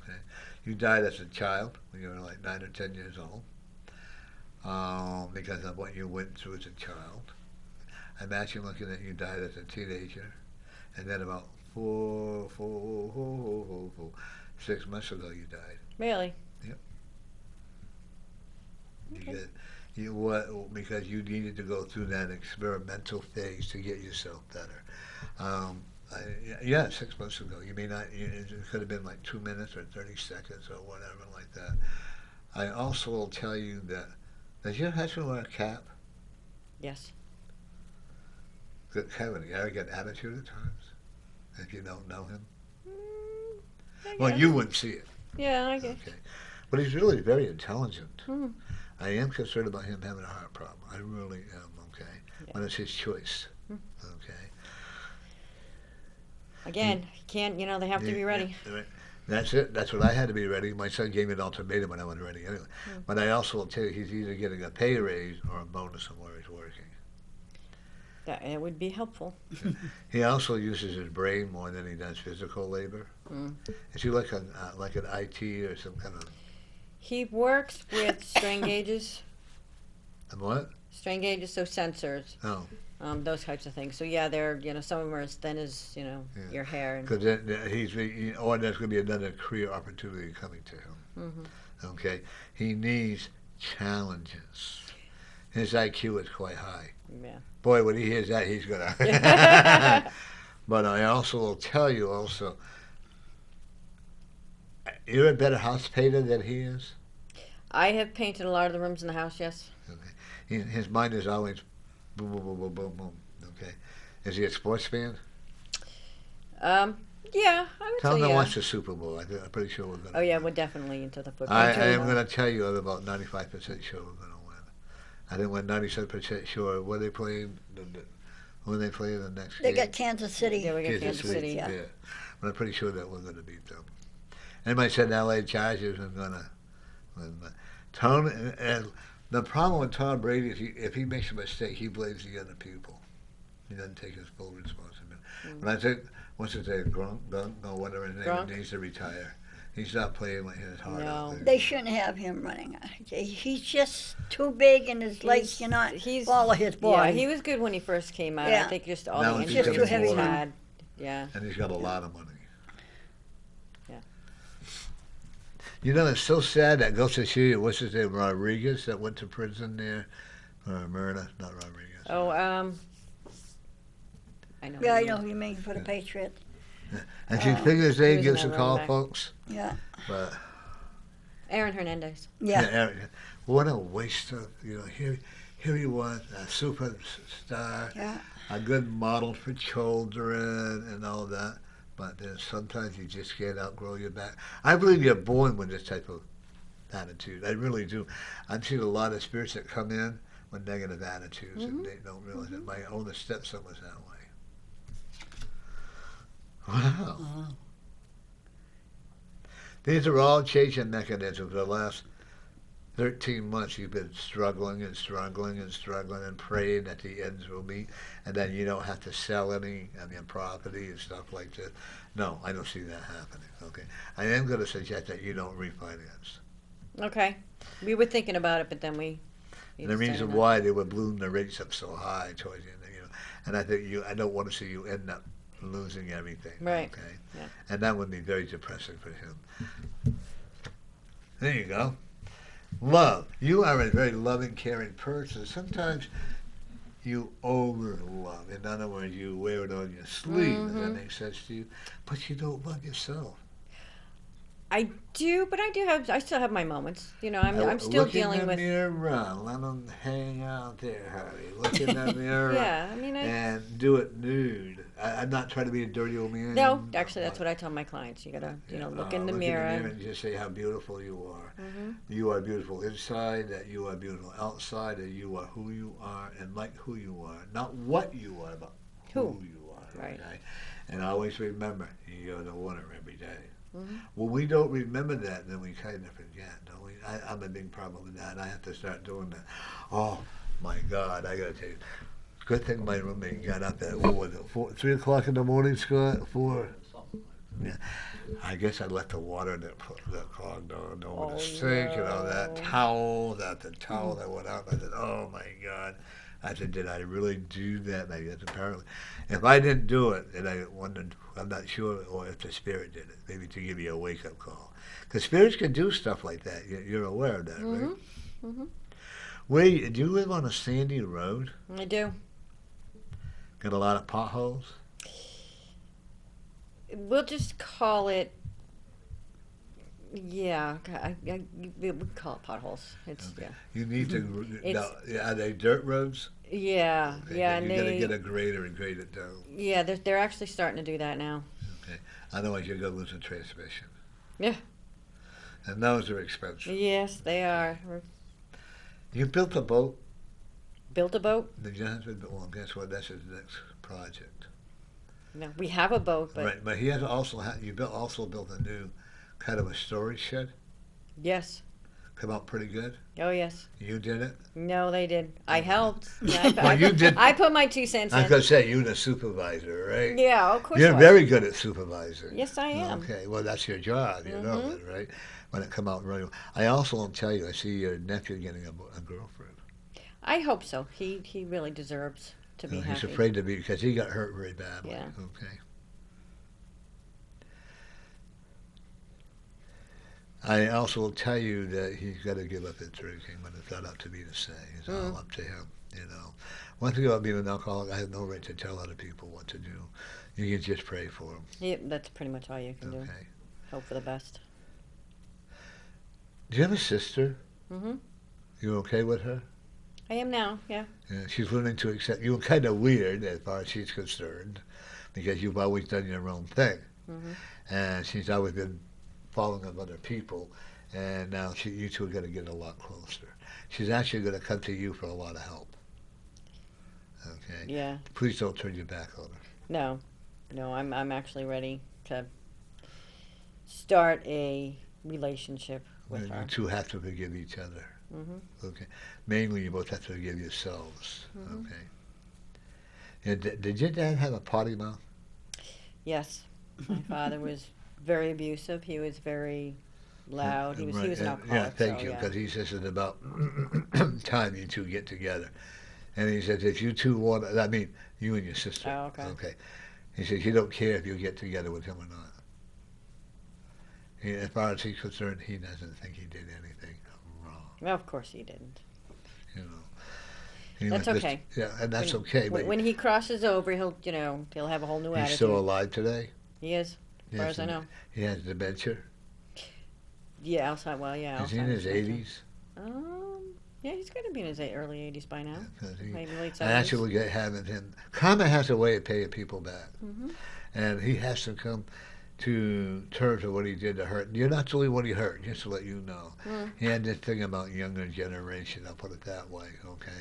Okay. You died as a child when you were like 9 or 10 years old because of what you went through as a child. Imagine looking at you died as a teenager, and then about 6 months ago you died. Really? Yep. Okay. You what? Because you needed to go through that experimental phase to get yourself better. Yeah, 6 months ago. You may not. It could have been like 2 minutes or 30 seconds or whatever like that. I also will tell you that. Does your husband wear a cap? Yes. Good, kind of an arrogant attitude at times. If you don't know him. I Well, guess. you wouldn't see it. Yeah, I guess. Okay. But he's really very intelligent. Hmm. I am concerned about him having a heart problem. I really am, okay? Yeah. But it's his choice, Hmm. okay? Again, can't. They have to be ready. Yeah, right. That's it. That's what I had to be ready. My son gave me an ultimatum when I wasn't ready anyway. Hmm. But I also will tell you he's either getting a pay raise or a bonus on where he's working. It would be helpful. He also uses his brain more than he does physical labor. Mm. Is he like an IT or some kind of... He works with strain gauges. And what? Strain gauges, so sensors. Oh. Those types of things. So yeah, they're some of them are as thin as your hair. And Because there's going to be another career opportunity coming to him. mm-hmm. Okay? He needs challenges. His IQ is quite high. Yeah. Boy, when he hears that, he's going to... But I also will tell you also, you're a better house painter than he is. I have painted a lot of the rooms in the house. Yes. Okay. His mind is always boom, boom, boom, boom, boom, boom. Okay. Is he a sports fan? Yeah, I would Tell say him to yeah. watch the Super Bowl. I'm pretty sure we're going to Oh yeah, we're definitely into the football. I am going to tell you I'm about 95% sure we're going to win. I think we're 97% sure. Were they playing? Who are they playing the next They game? got Kansas City. Yeah, we got Kansas City. Yeah. But I'm pretty sure that we're going to beat them. Anybody said LA Chargers are going to win. The problem with Tom Brady is if he makes a mistake, he blames the other people. He doesn't take his full responsibility. But I think, what's his name, Gronk, or whatever his name Gronk? needs to retire. He's not playing like his heart out there. They shouldn't have him running. He's just too big, and his legs cannot follow his body. Yeah, he was good when he first came out. Yeah. I think just all Now the he's injuries just too heavy he's now. had. Yeah. And he's got a lot of money. Yeah. You know, it's so sad that goes to show you, what's his name, Rodriguez, that went to prison there, or murder, not Rodriguez. Oh, I know. Yeah, I who know you who you mean for the Patriots. And she figures they who's give in us a that call, running back? folks. Yeah, But Aaron Hernandez. yeah. Eric, what a waste of, here he was, a superstar, Yeah. a good model for children and all that. But then sometimes you just can't outgrow your back. I believe you're born with this type of attitude. I really do. I've seen a lot of spirits that come in with negative attitudes, and they don't realize it. My oldest stepson was that way. Wow. These are all changing mechanisms. The last 13 months you've been struggling and struggling and struggling and praying that the ends will meet, and then you don't have to sell any property and stuff like that. No, I don't see that happening. Okay, I am going to suggest that you don't refinance. Okay. We were thinking about it, but then we. And the reason why they would balloon the rates up so high towards the end, and I think I don't want to see you end up losing everything. Right. Okay. Yeah. And that would be very depressing for him. There you go. Love. You are a very loving, caring person. Sometimes you over love. In other words, you wear it on your sleeve. Does that make sense to you? But you don't love yourself. I do, but I still have my moments. I'm still dealing with. Look in the mirror. Let them hang out there, honey. Look in the mirror. Yeah, and do it nude. I'm not trying to be a dirty old man. No, actually, that's what I tell my clients. You gotta, look in the mirror. And just say how beautiful you are. You are beautiful inside, that you are beautiful outside, that you are who you are and like who you are. Not what you are, but who you are. Right. Okay? And always remember, you go to water every day. When we don't remember that, then we kind of forget, don't we? I'm a big problem with that. I have to start doing that. Oh, my God, I got to tell you. Good thing my roommate got up at, 3 o'clock in the morning, Scott? 4? Yeah. I guess I let the water that clogged on over the sink and all that. The towel that went out. I said, oh, my God. I said, did I really do that? And I guess apparently. If I didn't do it, and I wondered, I'm not sure, or if the spirit did it, maybe to give you a wake-up call. Because spirits can do stuff like that. You're aware of that, right? Mm-hmm. Do you live on a sandy road? I do. Got a lot of potholes? We'll just call it. Yeah, we call it potholes. It's Okay. You need to. It's- Are they dirt roads? yeah, Okay, yeah, then and you got to they, get a grader and grade it down. yeah, they're actually starting to do that now. Okay. Otherwise, you're going to lose a transmission. Yeah. And those are expensive. Yes, they are. You built a boat. Built a boat? Did your husband? Well, guess what? That's his next project. No, we have a boat, but Right, but he has also also built a new kind of a storage shed. yes. Come out pretty good. Oh yes. You did it. No, they did. I helped. Yeah, Well, you did. I put my 2 cents I was in. gonna say you're the supervisor, right? Yeah, of course. You're I was. very good at supervising. Yes, I am. Okay, well that's your job, you know that, right? When it come out really well. I also want to tell you, I see your nephew getting a girlfriend. I hope so. He really deserves to be He's happy. afraid to be because he got hurt very badly. Yeah. Okay. I also will tell you that he's got to give up his drinking, but it's not up to me to say. It's all up to him, you know. One thing about being an alcoholic, I have no right to tell other people what to do. You can just pray for them. Yeah, that's pretty much all you can do. Okay. Hope for the best. Do you have a sister? Mhm. You okay with her? I am now. Yeah. Yeah, she's willing to accept. You were kind of weird as far as she's concerned, because you've always done your own thing, and she's always been following of other people, and now you two are going to get a lot closer. She's actually going to come to you for a lot of help. Okay. Yeah. Please don't turn your back on her. No, I'm actually ready to start a relationship with You her. two have to forgive each other. Okay. Mainly, you both have to forgive yourselves. Okay. And did your dad have a potty mouth? Yes, my father was very abusive. He was very loud. He was an Right, alcoholic. yeah, thank so, you, yeah. because he says it's about time you two get together. And he says, if you two want, I mean, you and your sister. Oh, okay. Okay. He says, you don't care if you get together with him or not. As far as he's concerned, he doesn't think he did anything wrong, Well, of course he didn't. you know. He That's was just- okay. Yeah, and that's When- okay. But When he crosses over, he'll have a whole new he's attitude. still alive today? He is, as far as I know. He has dementia? Yeah, outside. Well, yeah. Is he in his Alzheimer's dementia. 80s? Yeah, he's got to be in his early 80s by now. Maybe late 70s. I actually get having him. Karma has a way of paying people back, Mm-hmm. and he has to come to terms with what he did to hurt. You're not the only one he hurt, just to let you know. He had this thing about younger generation. I'll put it that way. Okay,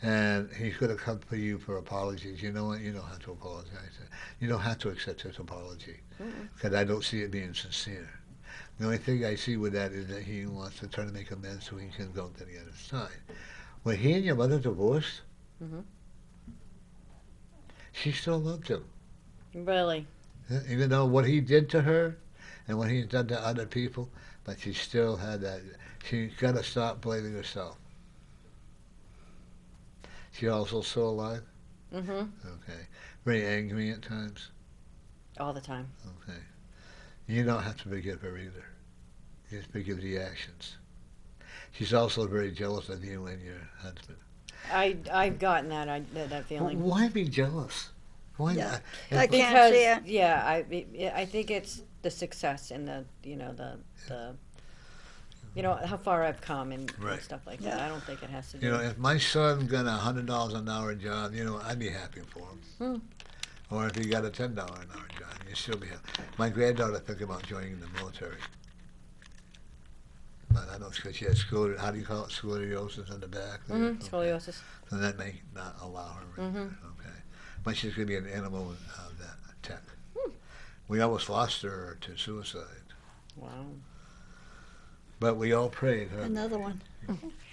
and he's going to come for you for apologies. You know what? You don't have to apologize. You don't have to accept his apology because I don't see it being sincere. The only thing I see with that is that he wants to try to make amends so he can go to the other side. When he and your mother divorced, she still loved him. Really? Even though what he did to her and what he's done to other people, but she still had that. She's got to stop blaming herself. She also still alive? Mm-hmm. Okay. Very angry at times? All the time. Okay. You don't have to forgive her either. You just forgive the actions. She's also very jealous of you and your husband. I've gotten that feeling. Why be jealous? Why Yeah. not? I can't Because see it. yeah, I think it's the success and the how far I've come and Right. stuff like that. Yeah. I don't think it has to do. You know, if my son got a $100 an hour job, I'd be happy for him. Or if he got a $10 an hour job, you'd still be happy. My granddaughter thinking about joining the military. But I know because she has how do you call it, scoliosis in the back? Scoliosis. So that may not allow her. Okay. But she's going to be an animal that tech. We almost lost her to suicide. Wow. But we all prayed. Huh? Another one.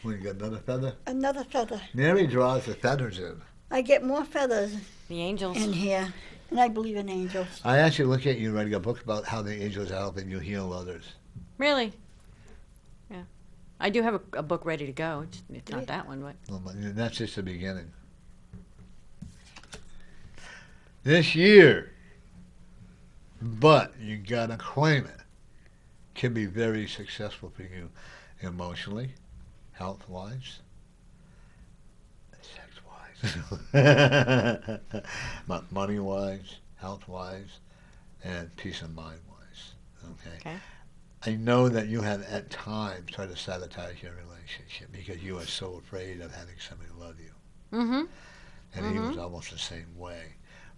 We got another feather. Another feather. Mary draws the feathers in. I get more feathers The angels. in here, and I believe in angels. I actually look at you writing a book about how the angels are helping you heal others. Really? I do have a book ready to go. It's not Yeah. that one, but Well, that's just the beginning. This year, but you gotta claim it, can be very successful for you emotionally, health-wise, sex-wise, money-wise, health-wise, and peace of mind-wise. Okay? okay. I know that you have at times tried to sabotage your relationship because you are so afraid of having somebody love you. Mm-hmm. And he was almost the same way.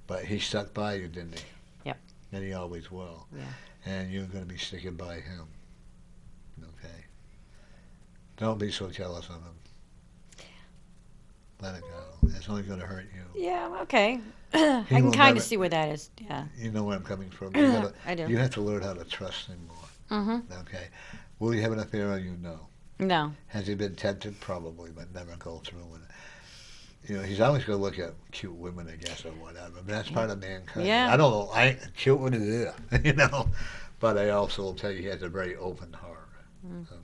But he stuck by you, didn't he? Yep. And he always will. Yeah. And you're going to be sticking by him. Okay? Don't be so jealous of him. Let it go. It's only going to hurt you. Yeah, okay. I can will kind never- of see where that is. Yeah. You know where I'm coming from. You gotta, I do. You have to learn how to trust him more. Mm-hmm. Okay? Will he have an affair on you? No. No. Has he been tempted? Probably, but never go through with it. You know, he's always going to look at cute women, I guess, or whatever. But that's part of mankind. Yeah. I don't know. Cute women is there, you know. But I also will tell you he has a very open heart.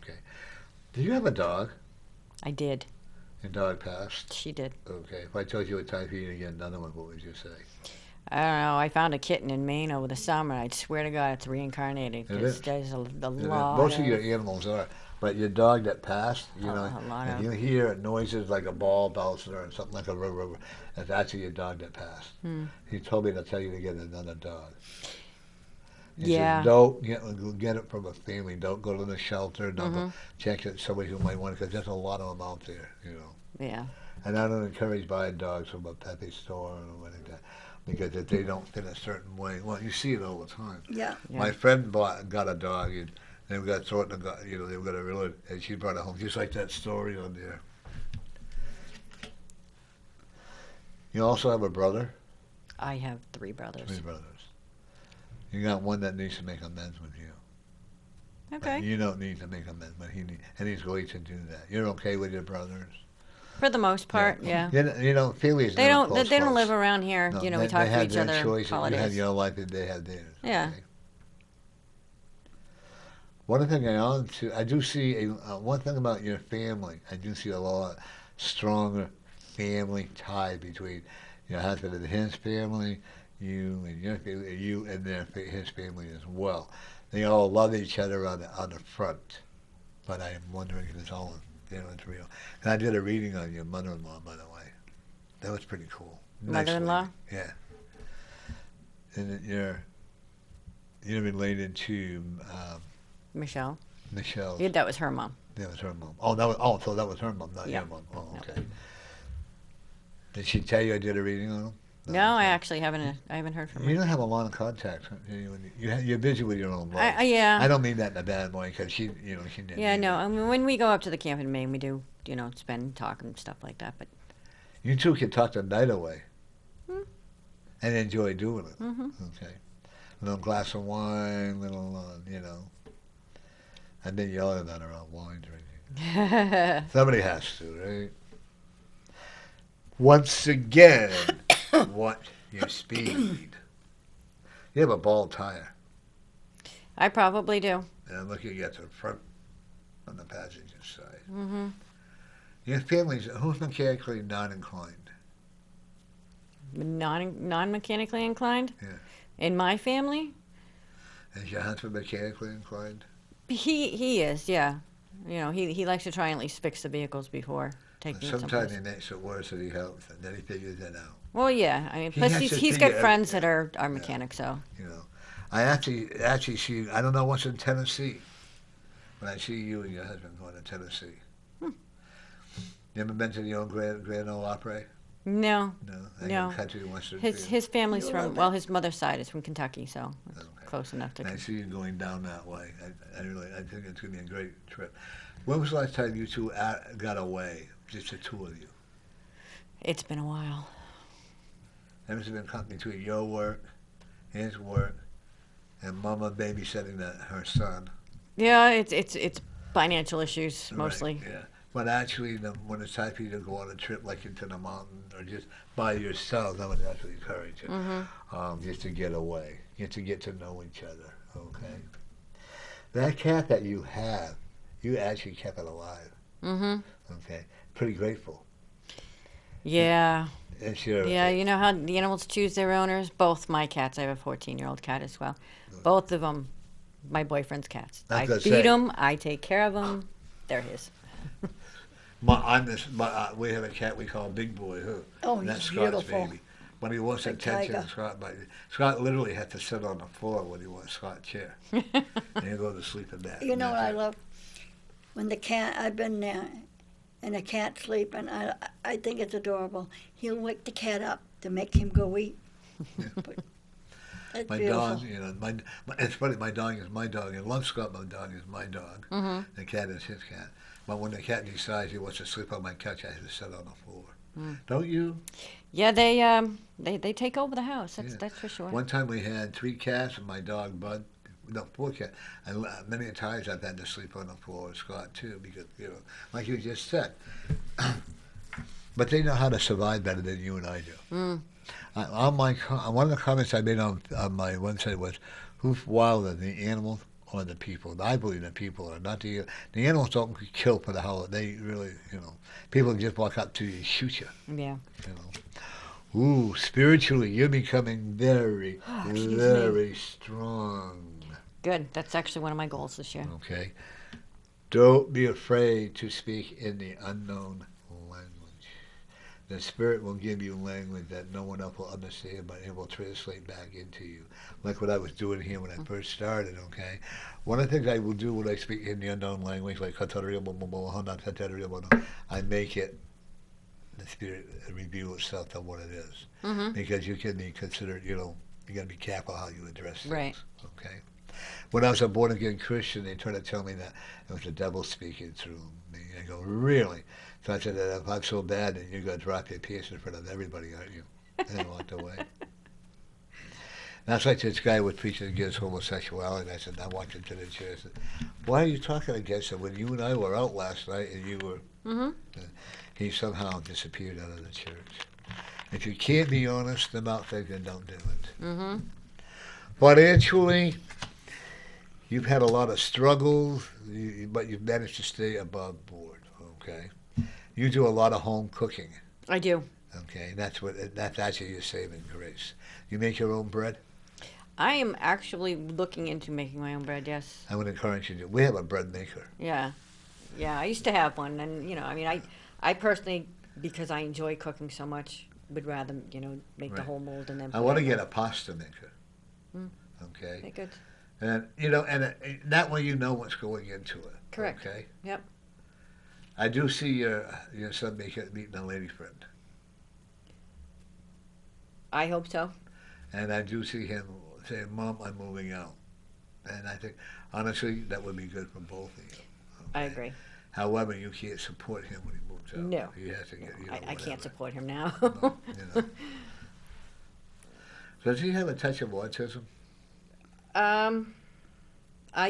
Okay. Do you have a dog? I did. Your dog passed? She did. Okay. If I told you it's time for you to get another one, what would you say? I don't know. I found a kitten in Maine over the summer. I'd swear to God it's reincarnated. It There's, is. there's a It is. lot. Most of your animals are. But your dog that passed, you know, a lot if of- you hear noises like a ball bouncing or something like a river, that's actually your dog that passed. He told me to tell you to get another dog. He Yeah. said, don't get it from a family. Don't go to the shelter. Don't go check it somebody who might want it, because there's a lot of them out there, you know. Yeah. And I don't encourage buying dogs from a pet store or anything like that, because if they don't fit a certain way, well, you see it all the time. Yeah. Yeah. My friend got a dog, and they got thrown in the, you know, they got a real, and she brought it home, just like that story on there. You also have a brother? I have 3 brothers. 3 brothers. You got one that needs to make amends with you. But Okay. you don't need to make amends, but and he's going to do that. You're okay with your brothers? For the most part, yeah. You know, families They never don't. They don't close. live around here. No, You know, they, we talk they to have each their other. choices. You have Holidays. your life, and they have theirs. Yeah. Okay? One thing I do see one thing about your family. I do see a lot stronger family tie between your husband and his family, you and your family, you and his family as well. They all love each other on the front, but I am wondering if it's all, you know, it's real. And I did a reading on your mother-in-law, by the way. That was pretty cool. Nice Mother-in-law? lady. Yeah. And that you're related to Michelle. Michelle. Yeah, that was her mom. That was her mom. So that was her mom, not Yeah. your mom. Oh, No. okay. Did she tell you I did a reading on him? No, I okay. actually haven't. I haven't heard from You her. don't have a lot of contacts. You're busy with your own life. Yeah. I don't mean that in a bad way, because she didn't. Yeah, no. either. I mean, when we go up to the camp in Maine, we do, spend talk and stuff like that. But You two can talk the night away. Hmm. And enjoy doing it. Mhm. Okay. A little glass of wine, I've been yelling about her on wine drinking. Somebody has to, right? Once again, what's your speed? You have a bald tire. I probably do. And I'm looking at the front on the passenger side. Mm-hmm. Your family's, who's mechanically non-inclined? Non-mechanically inclined. Yeah. In my family, Is your husband mechanically inclined? he is. Yeah. He likes to try and at least fix the vehicles before taking it Sometimes someplace. it makes it worse than he helps, and then he figures it out. Well, yeah. I mean, He plus has he's to got figure friends everything. that are mechanics, so. You know, I actually see. I don't know what's in Tennessee, but I see you and your husband going to Tennessee. You ever been to the old Grand Ole Opry? No. No. No. Country and Western His family's You from, love well, it. his mother's side is from Kentucky, so it's Okay. close enough to. And I see you going down that way. I think it's going to be a great trip. When was the last time you two got away, just the two of you? It's been a while. There's been company between your work, his work, and Mama babysitting her son. Yeah, it's financial issues mostly. Right, yeah. But actually, when it's time for you to go on a trip like into the mountains or just by yourself, I would actually encourage you. Just to get away, just to get to know each other, okay? That cat that you have You actually kept it alive. Mm-hmm. Okay, pretty grateful. Yeah. And sure. Yeah, you know how the animals choose their owners? Both my cats. I have a 14-year-old cat as well. Both of them, my boyfriend's cats. I was I gonna feed say- them. I take care of them. They're his. We have a cat we call Big Boy. Oh, And that's he's Scott's beautiful. baby. When he wants Like attention, tiger. Scott literally had to sit on the floor when he wants Scott's chair. And he'll go to sleep in that. You know what I That's it. love? When the cat, I've been there, and the cat's sleeping, I think it's adorable. He'll wake the cat up to make him go eat. But that's My beautiful. dog, it's funny, my dog is my dog. I love Scott, my dog is my dog. Mm-hmm. The cat is his cat. But when the cat decides he wants to sleep on my couch, I have to sit on the floor. Don't you? Yeah, they take over the house. Yeah. That's for sure. One time we had 3 cats and my dog Bud. No, 4 cats. And many times I've had to sleep on the floor with Scott too, because like you just said. But they know how to survive better than you and I do. Mm. One of the comments I made on my website was, "Who's wilder, the animals or the people?" I believe the people are not the animals. Don't kill for the hell. They really, people just walk up to you and shoot you. Yeah. Ooh, spiritually, you're becoming very, Excuse me. very strong. Good. That's actually one of my goals this year. Okay. Don't be afraid to speak in the unknown language. The Spirit will give you language that no one else will understand, but it will translate back into you. Like what I was doing here when I first started, okay? One of the things I will do when I speak in the unknown language, like I make it, the Spirit reveal itself to what it is. Mm-hmm. Because you can be considered, you got to be careful how you address things. Right. Okay? When I was a born-again Christian, they tried to tell me that it was the devil speaking through me. I go, really? So I said, if I'm so bad, then you're going to drop your pants in front of everybody, aren't you? And I walked away. That's like this guy was preaching against homosexuality. I said, I walked into the church. I said, why are you talking against it when you and I were out last night and you were... Mm-hmm. He somehow disappeared out of the church. If you can't be honest about things, then don't do it. Mm-hmm. Financially, you've had a lot of struggles, but you've managed to stay above board, okay? You do a lot of home cooking, I do. okay? That's actually your saving grace. You make your own bread? I am actually looking into making my own bread. Yes. I would encourage you to. We have a bread maker. Yeah. Yeah. I used to have one, and I personally, because I enjoy cooking so much, would rather make the Right. whole mold and then. I put want it to in. get a pasta maker, Mm. okay? Okay, good. And, that way you know what's going into it. Correct. Okay? Yep. I do see your son meeting a lady friend. I hope so. And I do see him saying, Mom, I'm moving out. And I think, honestly, that would be good for both of you. I okay? agree. However, you can't support him when he moves out. No. You have to get, I whatever. can't support him now. No, Does he have a touch of autism?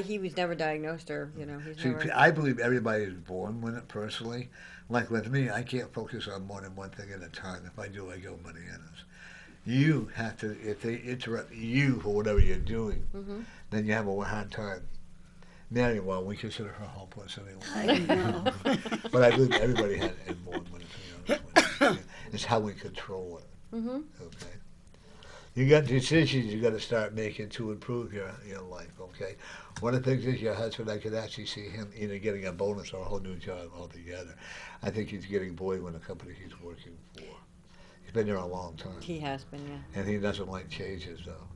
He was never diagnosed, or he's See, never. I believe everybody is born with it personally. Like with me, I can't focus on more than one thing at a time. If I do, I go bananas. You have to, if they interrupt you for whatever you're doing, Mm-hmm. then you have a hard time. Mary, well, we consider her hopeless anyway. I know. But I believe everybody has it born with it, to be honest with you. It's how we control it, Mm-hmm. okay? You got decisions you got to start making to improve your life, okay? One of the things is your husband, I could actually see him either getting a bonus or a whole new job altogether. I think he's getting bored with the company he's working for. He's been there a long time. He has been, yeah. And he doesn't like changes, though.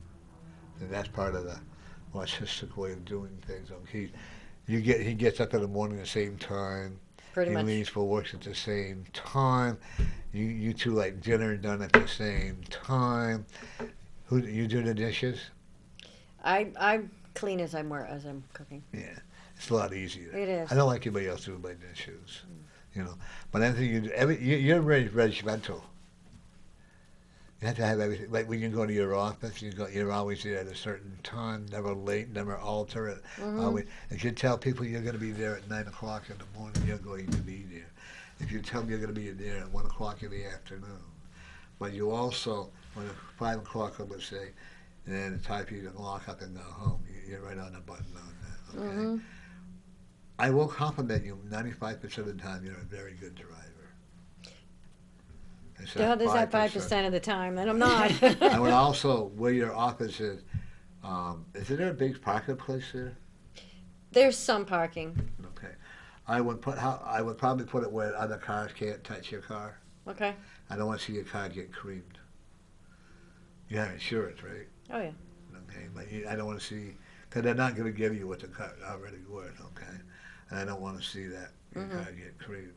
And that's part of the artistic way of doing things. He gets up in the morning at the same time. Pretty He much. leaves for work at the same time. You two like dinner done at the same time. Who you do the dishes? I clean as I'm cooking. Yeah, it's a lot easier. It is. I don't like anybody else doing my dishes, But anything you do, you're very regimental. You have to have everything. Like when you go to your office, you're always there at a certain time, never late, never alter it. Mm-hmm. Always. If you tell people you're going to be there at 9 o'clock in the morning, you're going to be there. If you tell them you're going to be there at 1 o'clock in the afternoon, but you also, when it's 5 o'clock, I would say, and then it's time for you to lock up and go home, you're right on the button on that. Okay. Mm-hmm. I will compliment you 95% of the time. You're a very good driver. It's Well, there's that 5% of the time that I'm not. I would also, where your office is there a big parking place there? There's some parking. Okay. I would probably put it where other cars can't touch your car. Okay. I don't want to see your car get creamed. You have insurance, right? Oh, yeah. Okay, but I don't want to see, because they're not going to give you what the car already worth, okay? And I don't want to see that your car get creamed.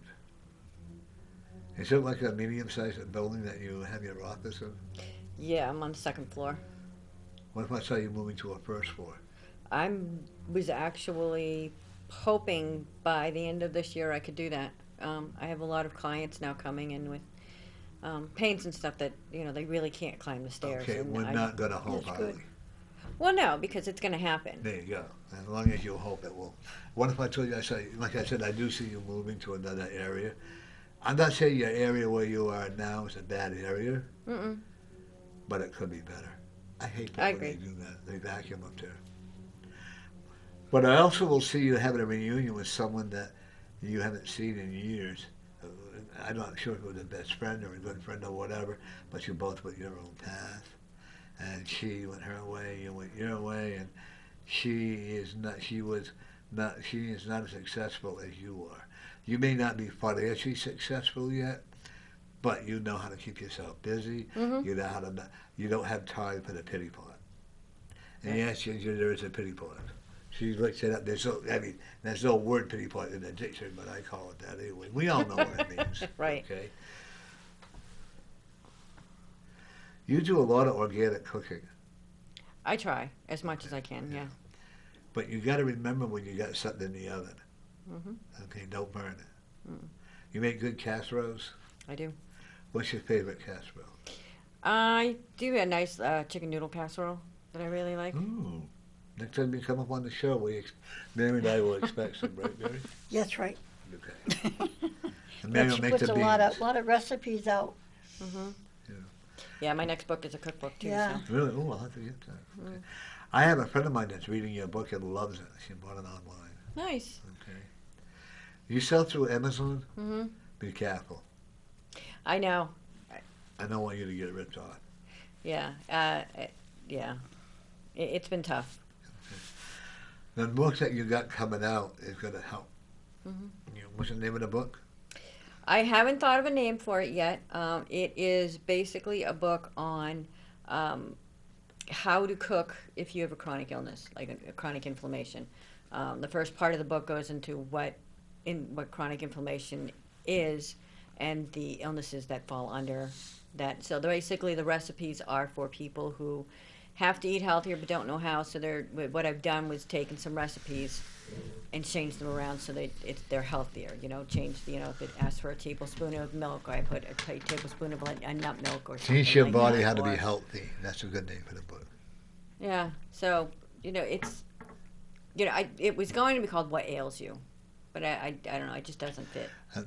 Is it like a medium-sized building that you have your office in? Yeah, I'm on the second floor. What if I saw you moving to a first floor? I was actually hoping by the end of this year I could do that. I have a lot of clients now coming in with pains and stuff that, they really can't climb the stairs. Okay, and we're not going to hope, That's are good. we? Well, no, because it's going to happen. There you go. As long as you hope it will. What if I told you, like I said, I do see you moving to another area. I'm not saying your area where you are now is a bad area, but it could be better. I hate that I when they agree. do that. They vacuum up there. But I also will see you having a reunion with someone that you haven't seen in years. I'm not sure if it was a best friend or a good friend or whatever, but you both went your own path. And she went her way, you went your way, and she is not as successful as you are. You may not be financially successful yet, but you know how to keep yourself busy. You know how to. You don't have time for the pity pot. And yes, there is a pity pot. She looks it up. There's no word pity pot in the dictionary, but I call it that anyway. We all know what it means. Right. Okay. You do a lot of organic cooking. I try as much as I can, yeah. But you got to remember when you got something in the oven. Okay, don't burn it. You make good casseroles? I do. What's your favorite casserole? I do a nice chicken noodle casserole that I really like. Ooh. Next time you come up on the show, Mary and I will expect some, right, Mary? That's right. Okay. And Mary will She make puts the a beans. lot of recipes out. Yeah, my next book is a cookbook too. Yeah. So. Really? Oh, I'll have to get that. Okay. I have a friend of mine that's reading your book and loves it. She bought it online. Nice. Okay. You sell through Amazon? Be careful. I know. I don't want you to get ripped off. Yeah. Yeah. It's been tough. The book that you got coming out is going to help. What's the name of the book? I haven't thought of a name for it yet. It is basically a book on how to cook if you have a chronic illness, like a chronic inflammation. The first part of the book goes into what chronic inflammation is and the illnesses that fall under that. So basically the recipes are for people who have to eat healthier but don't know how. So what I've done was taken some recipes and changed them around so they're healthier. Change if it asks for a tablespoon of milk, I put a tablespoon of a nut milk or something. Teach your like body that, how to be or- healthy. That's a good name for the book. Yeah. So it's it was going to be called What Ails You, but I don't know. It just doesn't fit. I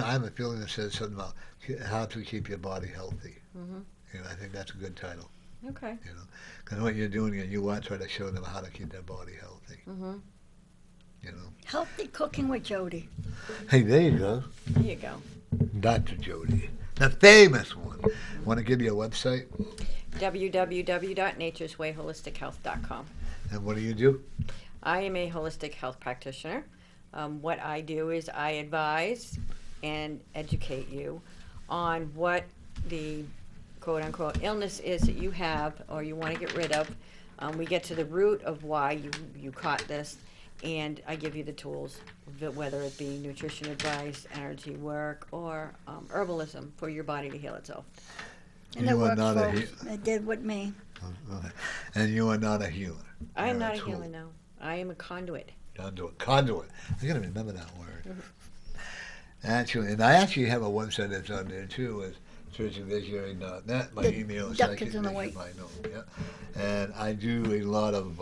have a feeling that says something about how to keep your body healthy. I think that's a good title. Okay. Because what you're doing is you want to try to show them how to keep their body healthy. Healthy cooking with Jodie. Hey, there you go. There you go. Dr. Jodie, the famous one. Want to give you a website? www.natureswayholistichealth.com. And what do you do? I am a holistic health practitioner. What I do is I advise and educate you on what the quote-unquote illness is that you have or you want to get rid of. We get to the root of why you caught this, and I give you the tools, whether it be nutrition advice, energy work, or herbalism for your body to heal itself. And You it are works, not a folks. It did with me. Okay. And you are not a healer. I am You're not a tool. healer, no. I am a conduit. Conduit. I gotta remember that word. Actually, and I actually have a website that's on there too. Is churchofvisionary.net. My The email is duck is in the way. Yeah. And I do a lot of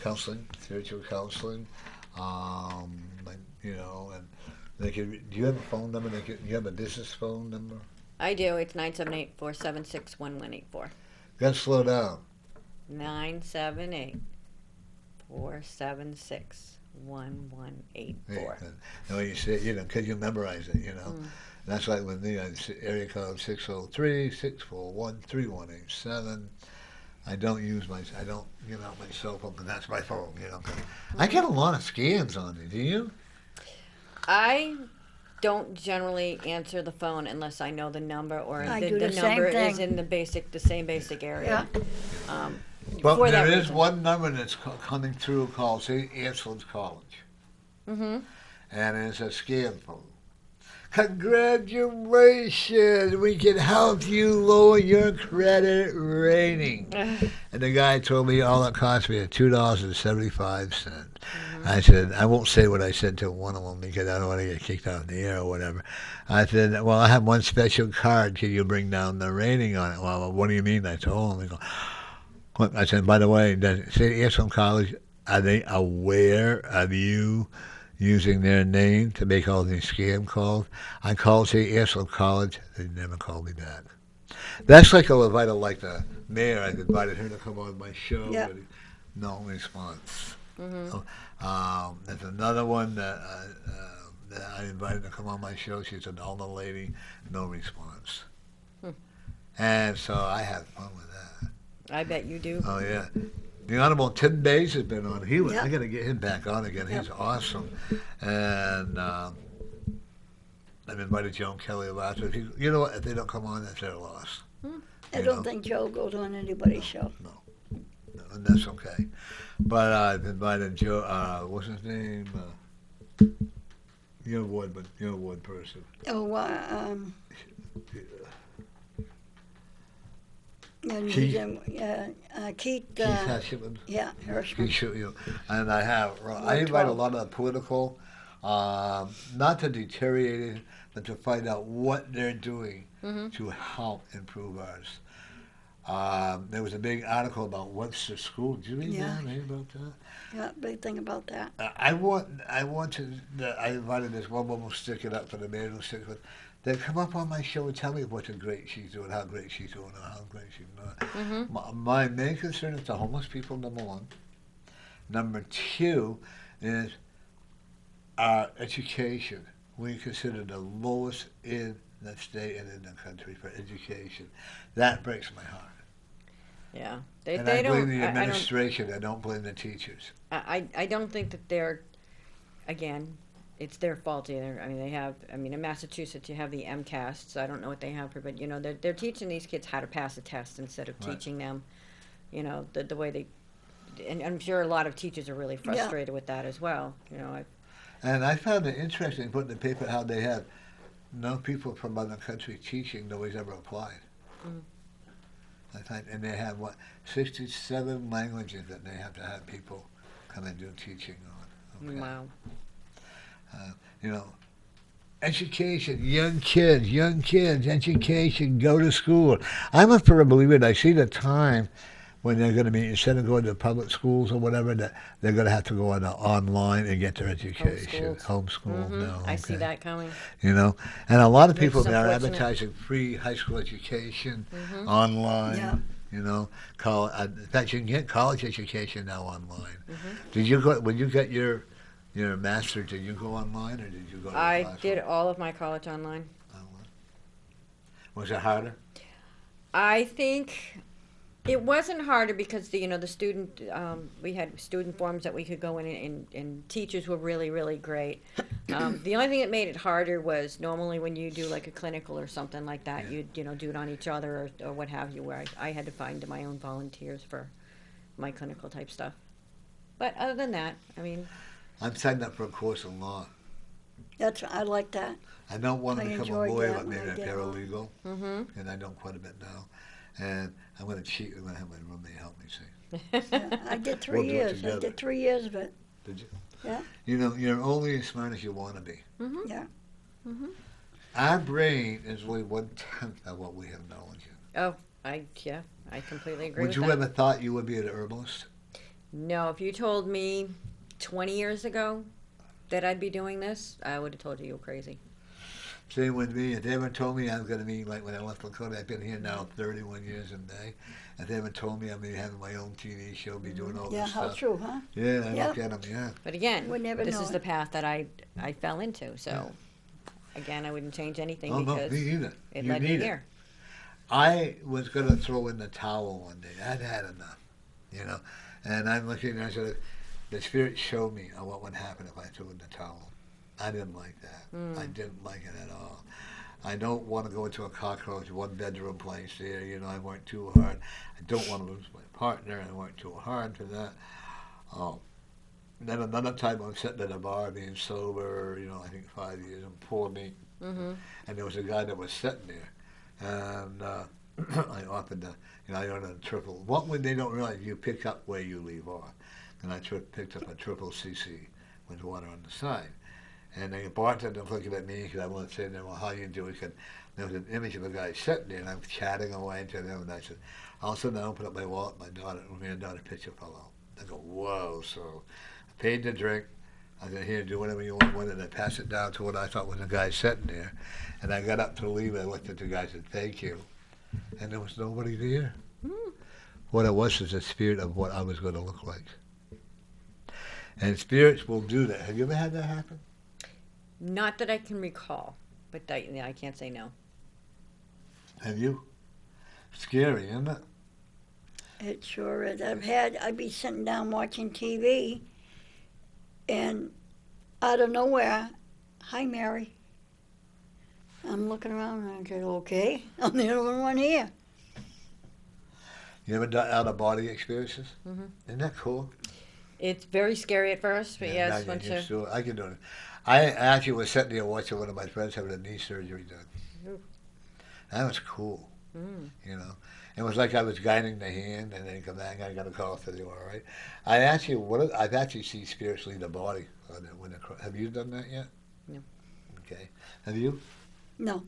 counseling, spiritual counseling. And they can. Do you have a phone number? Do you have a business phone number? I do. It's 978-476-1184. Gotta slow down. 978 476-1184. And when you say, because you memorize it, That's like with me, area code 603-641-3187. I don't give out my cell phone, but that's my phone, I get a lot of scams on it, do you? I don't generally answer the phone unless I know the number or I the do the same number thing. is in the same basic area. Yeah. But For that there is reason. one number that's coming through called St. Anselm's College. Mm-hmm. And it's a scam phone. Congratulations! We can help you lower your credit rating. And the guy told me all it cost me is $2.75. I said, I won't say what I said to one of them because I don't want to get kicked out of the air or whatever. I said, well, I have one special card. Can you bring down the rating on it? Well, what do you mean? I told him. He goes, I said, by the way, does St. Anselm College, are they aware of you using their name to make all these scam calls? I called St. Anselm College. They never called me back. That's like a Levita, like the mayor. I invited her to come on my show. Yeah. But no response. Mm-hmm. There's another one that I invited to come on my show. She's an older lady. No response. And so I had fun with that. I bet you do. Oh, yeah. The Honorable Tim Bays has been on. Yeah. I got to get him back on again. He's awesome. And I've invited Joan Kelly last week. You know what? If they don't come on, that's their loss. I don't think Joe goes on anybody's show. No, and that's okay. But I've invited Joe, what's his name? You're a Wood person. Oh, and Keith? Keith, Keith Hashman. yeah, Hirschman. He shoot you. And I invite a lot of the political, not to deteriorate it, but to find out what they're doing to help improve ours. There was a big article about Webster School. Did you read that? Read about that? Yeah, big thing about that. I invited this one woman to stick it up for the man who sticks with. They come up on my show and tell me what great she's doing, how great she's doing, or how great she's not. My main concern is the homeless people, number one. Number two is our education. We consider the lowest in the state and in the country for education. That breaks my heart. Yeah. I blame the administration. I don't blame the teachers. I don't think that they're, again, it's their fault either. I mean, in Massachusetts, you have the MCASs. I don't know what they have for, but, they're teaching these kids how to pass a test instead of teaching them, the way they, and I'm sure a lot of teachers are really frustrated with that as well. And I found it interesting putting in the paper how they have no people from other countries teaching, nobody's ever applied. And they have, 67 languages that they have to have people come and do teaching on. Okay. Wow. Education, young kids, education, go to school. I'm a firm believer that I see the time when they're going to be, instead of going to public schools or whatever, that they're going to have to go online and get their education. Homeschool. No, I see that coming. And a lot of people It's now are unfortunate. advertising free high school education online. Yeah. In fact, you can get college education now online. When you get your master's, did you go online or did you go to I classroom? did all of my college online. Was it harder? I think it wasn't harder because the student we had student forums that we could go in and teachers were really, really great. The only thing that made it harder was normally when you do like a clinical or something like that, you'd do it on each other or what have you, where I had to find my own volunteers for my clinical type stuff. But other than that, I'm signed up for a course in law. I like that. I don't want to I become a enjoyed lawyer, that but when maybe I a did paralegal. Mm-hmm. And I don't quite a bit now. And I'm going to cheat. I'm going to have my roommate help me see. I did 3 We'll do it years. I together. did 3 years of it. Did you? Yeah. You're only as smart as you want to be. Yeah. Our brain is only 1/10 of what we have knowledge in. Oh, I completely agree Would with you that. ever thought you would be an herbalist? No, if you told me 20 years ago that I'd be doing this, I would have told you were crazy. Same with me. If they ever told me I was going to be, like when I left Lakota, I've been here now 31 years in May. If they ever told me I'm going to be having my own TV show, be doing all Yeah, this how stuff. true, huh? Yeah, I Yep. look at them, yeah. But again, We'll never this know is it. the path that I fell into. So, again, I wouldn't change anything Oh, no, because me either. it You led me need it. here. I was going to throw in the towel one day. I'd had enough, you know. And I'm looking and I said, the Spirit showed me what would happen if I threw in the towel. I didn't like that. I didn't like it at all. I don't want to go into a cockroach one-bedroom place there. You know, I worked too hard. I don't want to lose my partner. I worked too hard for that. Then another time I'm sitting at a bar being sober, you know, I think 5 years, and poor me. Mm-hmm. And there was a guy that was sitting there. And I offered to, you know, I ordered a triple. What when they don't realize you pick up where you leave off. And I picked up a triple CC with water on the side. And the bartender looking at me because I wasn't saying to him, well, how you doing? There was an image of a guy sitting there, and I'm chatting away to them, and I said, all of a sudden I opened up my wallet, my granddaughter picture fell out. I go, whoa, so I paid the drink. I said, here, do whatever you want with it, and I passed it down to what I thought was the guy sitting there. And I got up to leave, I looked at the guy and said, thank you. And there was nobody there. What it was the spirit of what I was going to look like. And spirits will do that. Have you ever had that happen? Not that I can recall, but I can't say no. Have you? Scary, isn't it? It sure is. I'd be sitting down watching TV, and out of nowhere, hi, Mary. I'm looking around, and I said, okay, I'm the only one here. You ever done out-of-body experiences? Mm-hmm. Isn't that cool? It's very scary at first, but now yes, you're once used you to it. I can do it. I actually was sitting there watching one of my friends having a knee surgery done. Ooh. That was cool, Mm. you know. It was like I was guiding the hand, and then come back. I got a call for you, all right. I've actually seen spirits leave the body. Have you done that yet? No. Okay. Have you? No.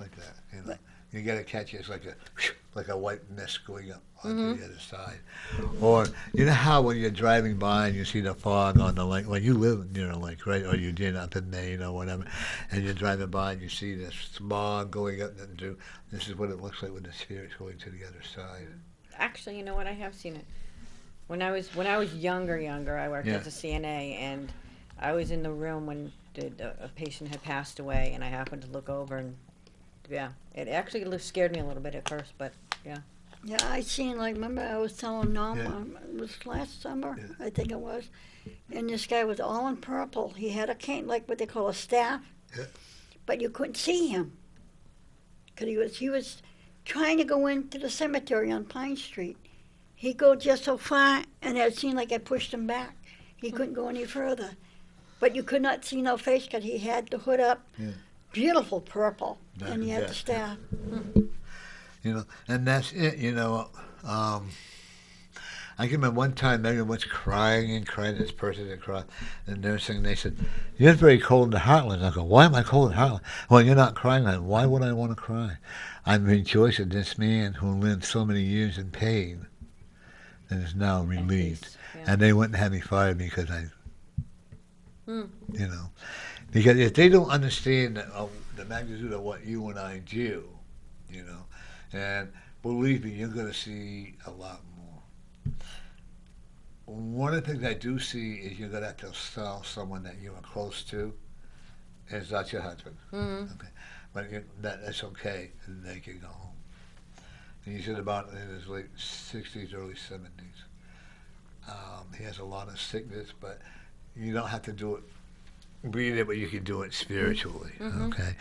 Like that, you know. But- You gotta catch it. It's like a white mist going up onto the other side. Or you know how when you're driving by and you see the fog on the lake, when you live near a lake, right? Or you did up in Maine or whatever, and you're driving by and you see this smog going up into. This is what it looks like when the spirit's going to the other side. Actually, you know what? I have seen it. When I was younger, I worked as a CNA, and I was in the room when a patient had passed away, and I happened to look over, and yeah, it actually scared me a little bit at first, but yeah. Yeah, I seen, like, remember I was telling Norma, it was last summer, Yeah. I think it was, and this guy was all in purple. He had a cane, like what they call a staff, Yeah. but you couldn't see him. Because he was trying to go into the cemetery on Pine Street. He'd go just so far, and it seemed like I pushed him back. He couldn't go any further. But you could not see no face because he had the hood up, beautiful purple, and he had the staff. You know, and that's it, you know. I can remember one time Megan was crying and crying, this person had cried, and nursing, they said, you're very cold and heartless. I go, why am I cold and heartless? Well, you're not crying. Why would I want to cry? I'm rejoicing this man who lived so many years in pain and is now relieved. peace, yeah. And they wouldn't have me fired because you know, because if they don't understand the magnitude of what you and I do, you know, and believe me, you're going to see a lot more. One of the things I do see is you're going to have to tell someone that you are close to, and it's not your husband. Mm-hmm. Okay, but that's okay, and they can go home. And he said about in his late 60s, early 70s. He has a lot of sickness, but you don't have to do it breathing, but you can do it spiritually. Okay.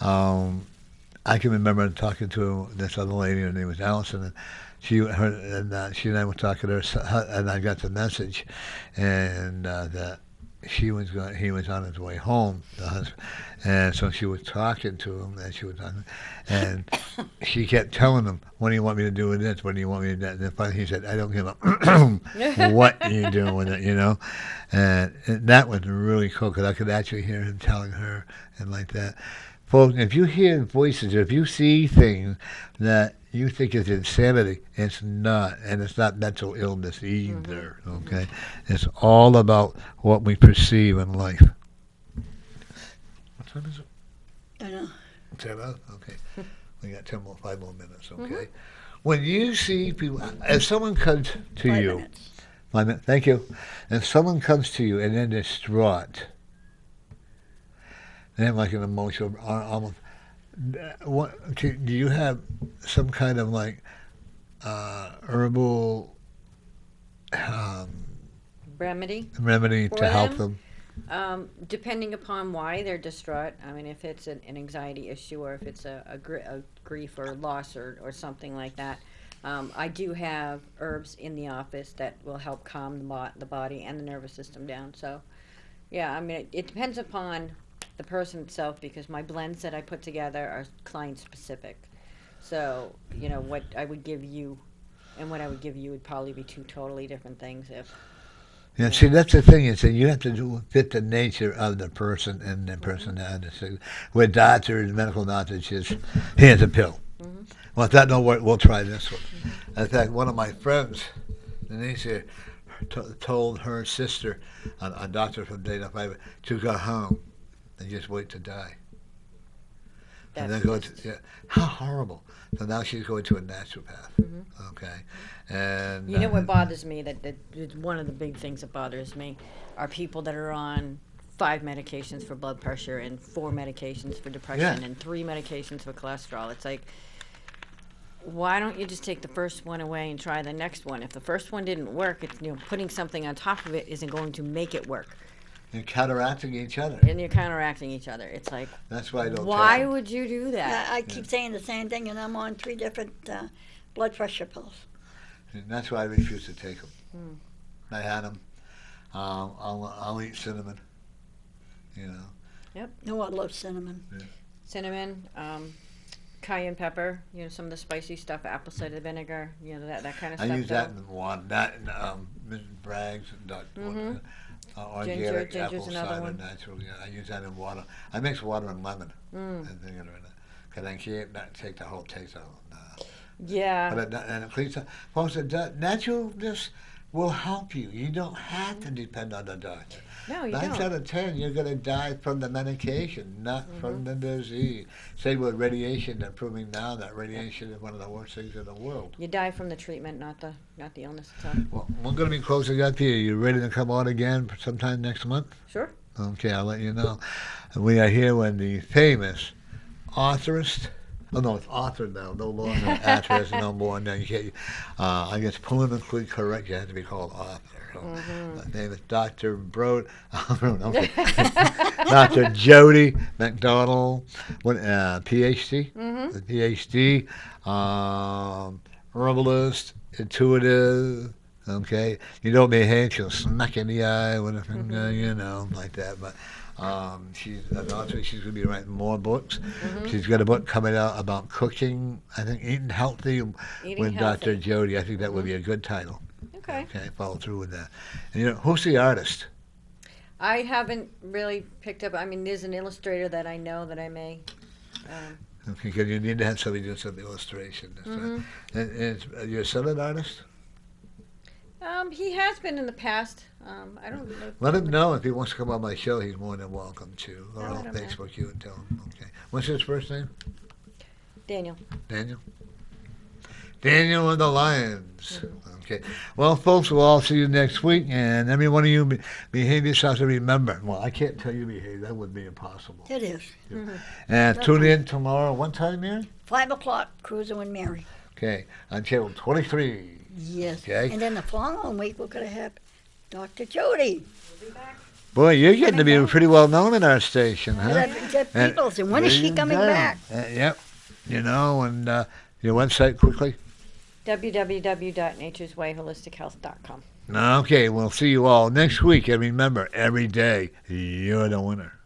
I can remember talking to this other lady. Her name was Allison, and she and I were talking to her, and I got the message, and that he was on his way home, the husband, and so she was talking to him, and she kept telling him, "What do you want me to do with this? What do you want me to do?" And then finally he said, "I don't give a what you doing with it," you know, and that was really cool because I could actually hear him telling her and like that. Folks, if you hear voices, if you see things that you think is insanity, it's not, and it's not mental illness either, okay? It's all about what we perceive in life. What time is it? I know. Say about? Okay. We got 5 more minutes, okay? When you see people, if someone comes to 5 you, minutes. 5 minutes, thank you. If someone comes to you and they're distraught, they have like an emotional, almost, do you have some kind of like herbal Remedy? remedy For to help them? them? Depending upon why they're distraught. I mean, if it's an anxiety issue or if it's a grief or loss or something like that. I do have herbs in the office that will help calm the body and the nervous system down. So, yeah, I mean, it depends upon the person itself because my blends that I put together are client specific. So, you know, what I would give you and what I would give you would probably be two totally different things if. Yeah, see, that's the thing is that you have to fit the nature of the person and the personality. Where doctors, medical doctors, just here's a pill. Well, if that don't work, we'll try this one. In fact, one of my friends, Denise here, told her sister, a doctor from Dana Fiber, to go home and just wait to die. And then go to, yeah, how horrible. So now she's going to a naturopath. Okay. And You know what bothers me? That one of the big things that bothers me are people that are on 5 medications for blood pressure and 4 medications for depression and 3 medications for cholesterol. It's like, why don't you just take the first one away and try the next one? If the first one didn't work, it's, you know, putting something on top of it isn't going to make it work. You're counteracting each other. And you're counteracting each other. It's like, That's why I don't why take would you do that? I keep saying the same thing, and I'm on 3 different blood pressure pills. them. And that's why I refuse to take them. I had them. I'll eat cinnamon. You know. No, I love cinnamon. Cinnamon, cayenne pepper, you know, some of the spicy stuff, apple cider vinegar, you know, that kind of I stuff. use that in water. That and Mrs. Bragg's organic Ginger's apple another cider one. natural. Yeah, I use that in water. I mix water and lemon and vinegar in it because I can't take the whole taste out. Nah. Yeah. But it cleans up. Folks, naturalness will help you. You don't have to depend on the doctor. No, you 9 don't. out of 10, you're going to die from the medication, not from the disease. Say with radiation, they're proving now that radiation is one of the worst things in the world. You die from the treatment, not the illness itself. Well, we're going to be closing up here. You ready to come on again sometime next month? Sure. Okay, I'll let you know. We are here when the famous authorist. Oh no, it's author now, no longer actress, no more. Now you can't. I guess politically correct. You have to be called author. So, my name is Dr. Dr. Jodie MacDonald, PhD, PhD, herbalist, intuitive. Okay, you don't behave, she'll smack you in the eye with a finger, you know, like that. But she's an author. She's going to be writing more books. She's got a book coming out about cooking. I think eating healthy with healthy. Dr. Jodie. I think that would be a good title. Okay. Okay, follow through with that. And you know, who's the artist? I haven't really picked up. I mean, there's an illustrator that I know that I may. Okay, because you need to have somebody do some illustration. And is your son an artist? He has been in the past. I don't know. Let him know if he wants to come on my show. He's more than welcome to. Or I'll I'll let him know. Facebook you and tell him. Okay. What's his first name? Daniel. Daniel? Daniel and the Lions. Okay. Well, folks, we'll all see you next week. And every one of you behave yourselves and remember. Well, I can't tell you to behave. That would be impossible. It is. And tune in tomorrow. What time, Mary? 5 o'clock, Cruising with Mary. Okay. On channel 23. Yes. Okay. And then the following week, we're going to have Dr. Jodie. Boy, you're getting to be pretty well known in our station, huh? The people say, when is she coming back? Yep. You know, and your website quickly? www.natureswayholistichealth.com. Okay, we'll see you all next week. And remember, every day, you're the winner.